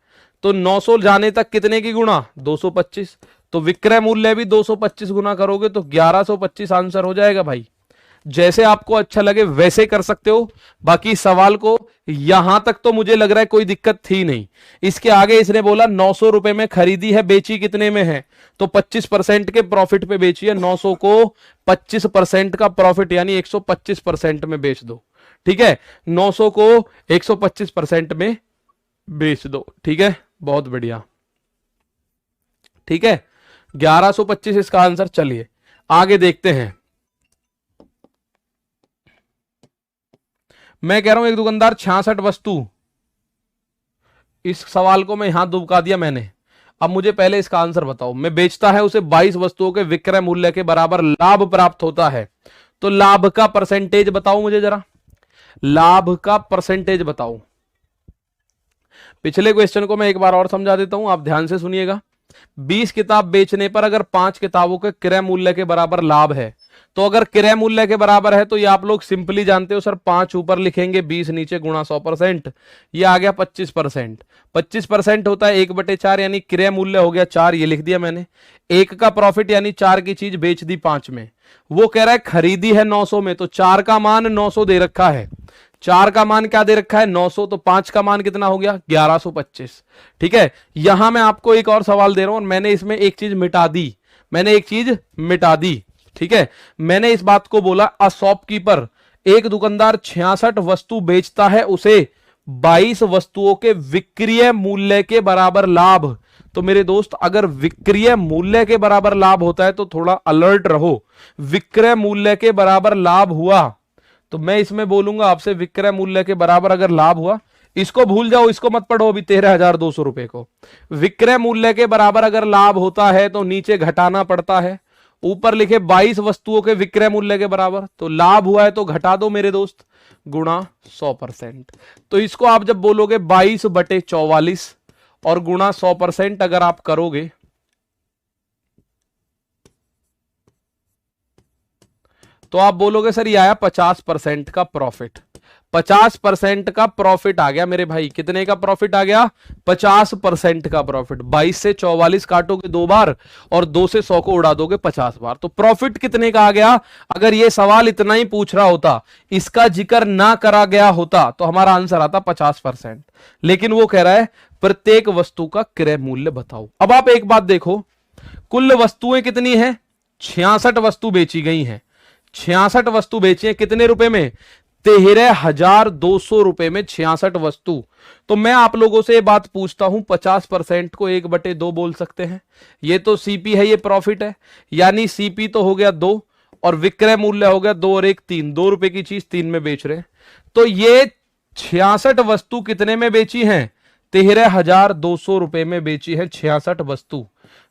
तो 900 जाने तक कितने की गुणा? 225। तो विक्रय मूल्य भी 225 गुना करोगे तो 1125 आंसर हो जाएगा भाई। जैसे आपको अच्छा लगे वैसे कर सकते हो। बाकी सवाल को यहां तक तो मुझे लग रहा है कोई दिक्कत थी नहीं। इसके आगे इसने बोला 900 रुपए में खरीदी है, बेची कितने में है? तो 25% के प्रॉफिट पे बेची है। 900 को 25% का प्रॉफिट यानी 125% में बेच दो, ठीक है, 900 को 125% में बेच दो। ठीक है, बहुत बढ़िया। ठीक है, 1125 इसका आंसर। चलिए आगे देखते हैं। मैं कह रहा हूं एक दुकानदार 66 वस्तु, इस सवाल को मैं यहां दुबका दिया मैंने। अब मुझे पहले इसका आंसर बताओ। मैं बेचता है उसे 22 वस्तुओं के विक्रय मूल्य के बराबर लाभ प्राप्त होता है, तो लाभ का परसेंटेज बताओ मुझे जरा, लाभ का परसेंटेज बताओ। पिछले क्वेश्चन को मैं एक बार और समझा देता हूं, आप ध्यान से सुनिएगा। 20 किताब बेचने पर अगर 5 किताबों के क्रय मूल्य के बराबर लाभ है, तो अगर क्रय मूल्य के बराबर है तो ये आप लोग सिंपली जानते हो सर, 5 ऊपर लिखेंगे 20 नीचे गुणा 100%, ये आ गया 25%। 25% होता है 1/4, यानी क्रय मूल्य हो गया 4, ये लिख दिया मैंने। 1 का प्रॉफिट यानी 4 की चीज बेच दी 5 में। वो कह रहा है खरीदी है 900 में, तो 4 का मान 900 दे रखा है। 4 का मान क्या दे रखा है 900, तो 5 का मान कितना हो गया 1125। ठीक है, यहां मैं आपको एक और सवाल दे रहा हूं, और मैंने इसमें एक चीज मिटा दी, मैंने एक चीज मिटा दी। ठीक है, मैंने इस बात को बोला अ शॉपकीपर, एक दुकानदार 66 वस्तु बेचता है, उसे 22 वस्तुओं के विक्रय मूल्य के बराबर लाभ। तो मेरे दोस्त अगर विक्रय मूल्य के बराबर लाभ होता है तो थोड़ा अलर्ट रहो। विक्रय मूल्य के बराबर लाभ हुआ तो मैं इसमें बोलूंगा आपसे, विक्रय मूल्य के बराबर अगर लाभ हुआ, इसको भूल जाओ, इसको मत पढ़ो अभी 13,200 रुपए को। विक्रय मूल्य के बराबर अगर लाभ होता है तो नीचे घटाना पड़ता है, ऊपर लिखे 22 वस्तुओं के विक्रय मूल्य के बराबर, तो लाभ हुआ है तो घटा दो मेरे दोस्त, गुणा 100%। तो इसको आप जब बोलोगे 22/44 और गुणा 100% अगर आप करोगे, तो आप बोलोगे सर ये आया 50% का प्रॉफिट। 50% का प्रॉफिट आ गया मेरे भाई। कितने का प्रॉफिट आ गया 50% का प्रॉफिट। 22 से 44 काटोगे 2 बार और 2 से 100 को उड़ा दोगे 50 बार, तो प्रॉफिट कितने का आ गया। अगर ये सवाल इतना ही पूछ रहा होता, इसका जिक्र ना करा गया होता, तो हमारा आंसर आता 50%। लेकिन वो कह रहा है प्रत्येक वस्तु का क्रय मूल्य बताओ। अब आप एक बात देखो, कुल वस्तुएं कितनी है 66 वस्तु बेची गई हैं। 66 वस्तु बेची है कितने रुपए में 13,200 रुपए में 66 वस्तु। तो मैं आप लोगों से बात पूछता हूं, 50% को 1/2 बोल सकते हैं। ये तो सीपी है, ये प्रॉफिट है, यानी सीपी तो हो गया 2 और विक्रय मूल्य हो गया 2 और 1 3, 2 रुपए की चीज 3 में बेच रहे हैं। तो ये 66 वस्तु कितने में बेची है 13,200 रुपए में बेची है 66 वस्तु।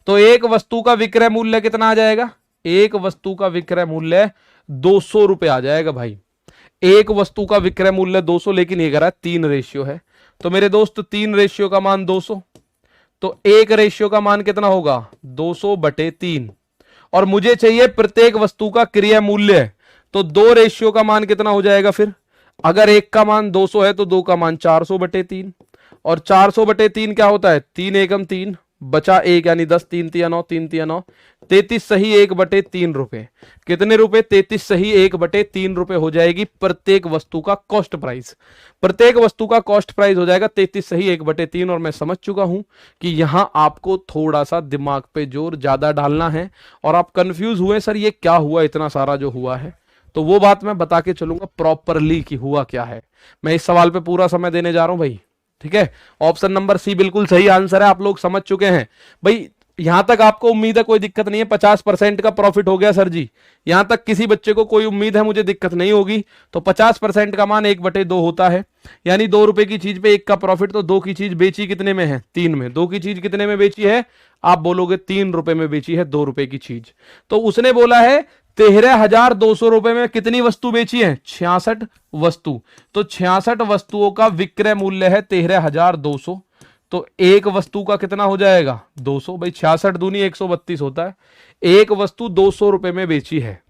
तो एक वस्तु का विक्रय मूल्य कितना आ जाएगा, एक वस्तु का विक्रय मूल्य 200 रुपए आ जाएगा भाई। एक वस्तु का विक्रय मूल्य 200, लेकिन ये कह रहा है 3 रेशियो है, तो मेरे दोस्त 3 रेशियो का मान 200, तो 1 रेशियो का मान कितना होगा 200/3, और मुझे चाहिए प्रत्येक वस्तु का क्रय मूल्य, तो 2 रेशियो का मान कितना हो जाएगा फिर। अगर 1 का मान 200 है तो 2 का मान 400/3, और 400/3 क्या होता है 3 एकम 3 बचा 1, यानी 10 3 तिया 9, 3 तिया 9, 33 सही 1/3 रुपए। कितने रुपए 33 सही 1/3 रुपए हो जाएगी प्रत्येक वस्तु का कॉस्ट प्राइस। प्रत्येक वस्तु का कॉस्ट प्राइस हो जाएगा 33 सही 1/3। और मैं समझ चुका हूं कि यहां आपको थोड़ा सा दिमाग पे जोर ज्यादा डालना है, और आप कंफ्यूज हुए सर ये क्या हुआ इतना सारा जो हुआ है, तो वो बात मैं बता के चलूंगा प्रॉपरली कि हुआ क्या है। मैं इस सवाल पे पूरा समय देने जा रहा हूं भाई। ठीक है, ऑप्शन नंबर सी बिल्कुल सही आंसर है, आप लोग समझ चुके हैं भाई। यहां तक आपको उम्मीद है कोई दिक्कत नहीं है, 50% का प्रॉफिट हो गया सर जी, यहां तक किसी बच्चे को कोई उम्मीद है मुझे दिक्कत नहीं होगी। तो 50% का मान 1/2 होता है, यानी 2 रुपए की चीज पे 1 का प्रॉफिट, तो 2 की चीज बेची कितने में है 3 में। 2 की चीज कितने में बेची है, आप बोलोगे 3 रुपए में बेची है 2 रुपए की चीज। तो उसने बोला है 13,200 रुपए में कितनी वस्तु बेची है 66 वस्तु। तो 66 वस्तुओं का विक्रय मूल्य है 13,200, तो एक वस्तु का कितना हो जाएगा 200। भाई 66 दूनी 132 होता है। एक वस्तु 200 रुपए में बेची है,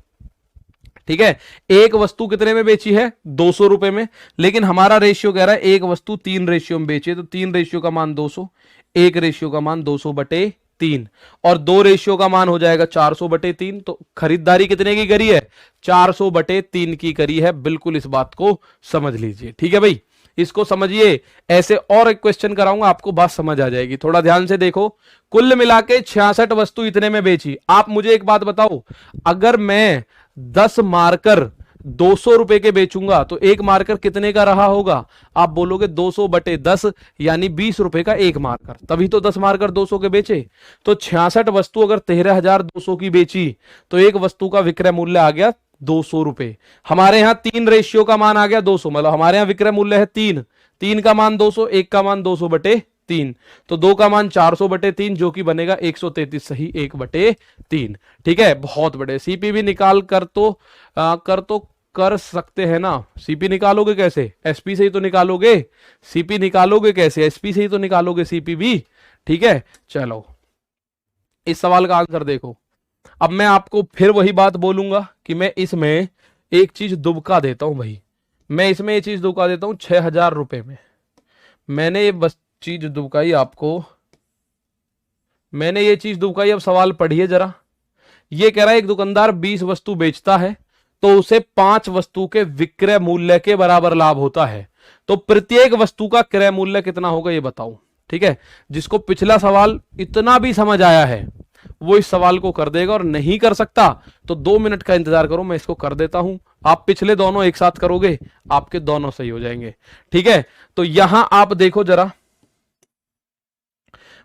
ठीक है, एक वस्तु कितने में बेची है 200 रुपए में, लेकिन हमारा रेशियो कह रहा है एक वस्तु 3 रेशियो में बेची है, तो 3 रेशियो का मान 200, 1 रेशियो का मान 200/3, और 2 रेशियो का मान हो जाएगा 400/3। तो खरीदारी कितने की करी है 400/3 की करी है। बिल्कुल इस बात को समझ लीजिए, ठीक है भाई, इसको समझिए। ऐसे और एक क्वेश्चन कराऊंगा, आपको बात समझ आ जाएगी। थोड़ा ध्यान से देखो, कुल मिला के 66 वस्तु इतने में बेची। आप मुझे एक बात बताओ, अगर मैं 10 मार्कर 200 रुपए के बेचूंगा तो एक मार्कर कितने का रहा होगा? आप बोलोगे 200 बटे 10 यानी 20 रुपए का एक मार्कर, तभी तो 10 मार्कर 200 के बेचे। तो 66 वस्तु अगर 13,200 की बेची तो एक वस्तु का विक्रय मूल्य आ गया 200 रुपए। हमारे यहां 3 रेशियो का मान आ गया 200, मतलब हमारे यहां विक्रय मूल्य है 3, 3 का मान 200, 1 का मान 200 बटे 3, तो 2 का मान 400 बटे 3 जो कि बनेगा 133, सही 1 बटे 3। ठीक है, बहुत बड़े। सीपी भी निकाल कर तो कर सकते हैं ना। सीपी निकालोगे कैसे? एसपी से ही तो निकालोगे। सीपी निकालोगे कैसे? एसपी से ही तो निकालोगे सीपी भी। ठीक है, चलो इस सवाल का आंसर देखो। अब मैं आपको फिर वही बात बोलूंगा कि मैं इसमें एक चीज दुबका देता हूं भाई, मैं इसमें ये चीज दुबका देता हूं 6,000 रुपए में। मैंने ये बस चीज दुबकाई आपको, मैंने ये चीज दुबकाई। अब सवाल पढ़िए जरा। ये कह रहा है एक दुकानदार 20 वस्तु बेचता है तो उसे 5 वस्तु के विक्रय मूल्य के बराबर लाभ होता है, तो प्रत्येक वस्तु का क्रय मूल्य कितना होगा ये बताओ। ठीक है, जिसको पिछला सवाल इतना भी समझ आया है वो इस सवाल को कर देगा, और नहीं कर सकता तो 2 मिनट का इंतजार करो, मैं इसको कर देता हूं। आप पिछले दोनों एक साथ करोगे, आपके दोनों सही हो जाएंगे। ठीक है, तो यहां आप देखो जरा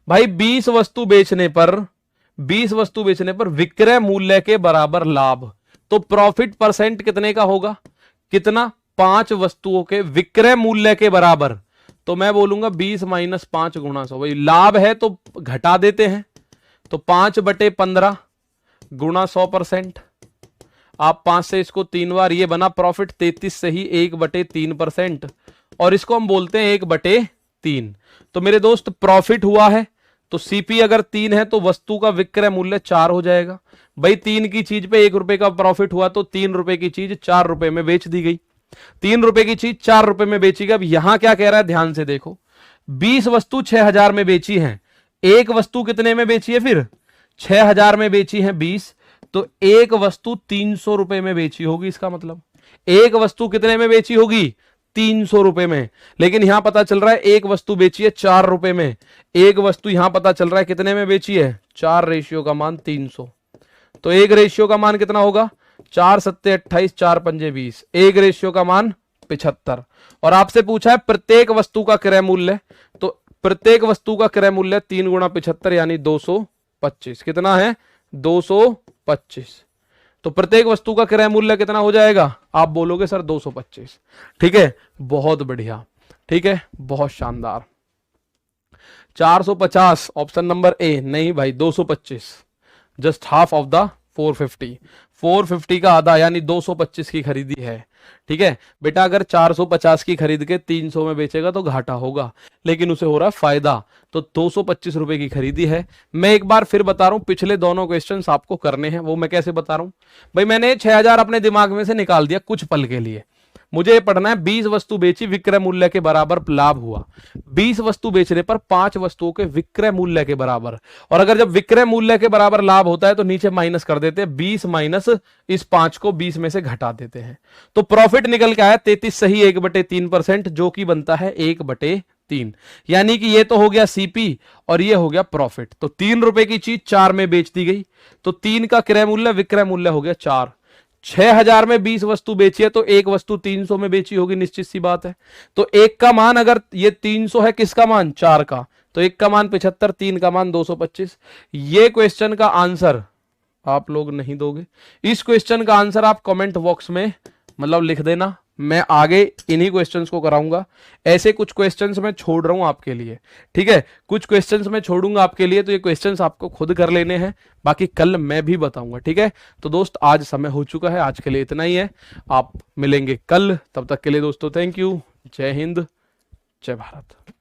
भाई, 20 वस्तु बेचने पर विक्रय मूल्य के बराबर लाभ, तो प्रॉफिट परसेंट कितने का होगा? कितना? 5 वस्तुओं के विक्रय मूल्य के बराबर। तो मैं बोलूंगा 20 माइनस 5 गुणा 100। भाई लाभ है तो घटा देते हैं, तो 5 बटे 15 गुणा 100%। आप 5 से इसको 3 बार, ये बना प्रॉफिट 33 से ही 1 बटे 3%, और इसको हम बोलते हैं 1 बटे 3। तो मेरे दोस्त प्रॉफिट हुआ है, तो सीपी अगर 3 है तो वस्तु का विक्रय मूल्य 4 हो जाएगा। भाई 3 की चीज पे 1 रुपए का प्रॉफिट हुआ तो 3 रुपए की चीज 4 रुपए में बेच दी गई। 3 रुपए की चीज 4 रुपए में बेची गई। अब यहां क्या कह रहा है, ध्यान से देखो, 20 वस्तु 6,000 में बेची है, एक वस्तु कितने में बेची है? फिर 6,000 में बेची है 20, तो एक वस्तु 300 रुपए में बेची होगी। इसका मतलब एक वस्तु कितने में बेची होगी? 300 रुपए में। लेकिन यहां पता चल रहा है एक वस्तु बेची है 4 रुपए में, एक वस्तु यहां पता चल रहा है कितने में बेची है? 4 रेशियो का मान 300, तो एक रेशियो का मान कितना होगा? 4 सत्ते 28, 4 पंजे 20, एक रेशियो का मान 75। और आपसे पूछा है प्रत्येक वस्तु का क्रय मूल्य, तो प्रत्येक वस्तु का क्रय मूल्य 3 गुणा 75 यानी 225। कितना है? 225। तो प्रत्येक वस्तु का क्रय मूल्य कितना हो जाएगा? आप बोलोगे सर 225। ठीक है, बहुत बढ़िया। ठीक है, बहुत शानदार। 450 ऑप्शन नंबर ए। नहीं भाई, 225, जस्ट हाफ ऑफ द 450। 450 का आधा यानी 225 की खरीदी है। ठीक है बेटा, अगर 450 की खरीद के 300 में बेचेगा तो घाटा होगा, लेकिन उसे हो रहा है फायदा। तो 225 रुपए की खरीदी है। मैं एक बार फिर बता रहा हूं, पिछले दोनों क्वेश्चंस आपको करने हैं। वो मैं कैसे बता रहा हूं भाई, मैंने 6,000 अपने दिमाग में से निकाल दिया कुछ पल के लिए। मुझे ये पढ़ना है 20 वस्तु बेची, विक्रय मूल्य के बराबर लाभ हुआ। 20 वस्तु बेचने पर 5 वस्तुओं के विक्रय मूल्य के बराबर, और अगर जब विक्रय मूल्य के बराबर लाभ होता है तो नीचे माइनस कर देते हैं, 20 माइनस इस 5 को 20 में से घटा देते हैं। तो प्रॉफिट निकल के आया 33 सही 1 बटे 3%, जो कि बनता है 1 बटे 3। यानी कि ये तो हो गया सीपी और ये हो गया प्रॉफिट। तो 3 रुपए की चीज 4 में बेच दी गई, तो 3 का क्रय मूल्य विक्रय मूल्य हो गया 4। 6,000 में 20 वस्तु बेची है तो एक वस्तु 300 में बेची होगी, निश्चित सी बात है। तो एक का मान, अगर ये 300 है, किसका मान? 4 का, तो एक का मान 75, 3 का मान 225। ये क्वेश्चन का आंसर आप लोग नहीं दोगे। इस क्वेश्चन का आंसर आप कमेंट बॉक्स में मतलब लिख देना, मैं आगे इन्हीं क्वेश्चंस को कराऊंगा। ऐसे कुछ क्वेश्चंस मैं छोड़ रहा हूं आपके लिए। ठीक है, कुछ क्वेश्चंस मैं छोड़ूंगा आपके लिए, तो ये क्वेश्चंस आपको खुद कर लेने हैं, बाकी कल मैं भी बताऊंगा। ठीक है, तो दोस्त आज समय हो चुका है, आज के लिए इतना ही है। आप मिलेंगे कल, तब तक के लिए दोस्तों थैंक यू। जय हिंद, जय भारत।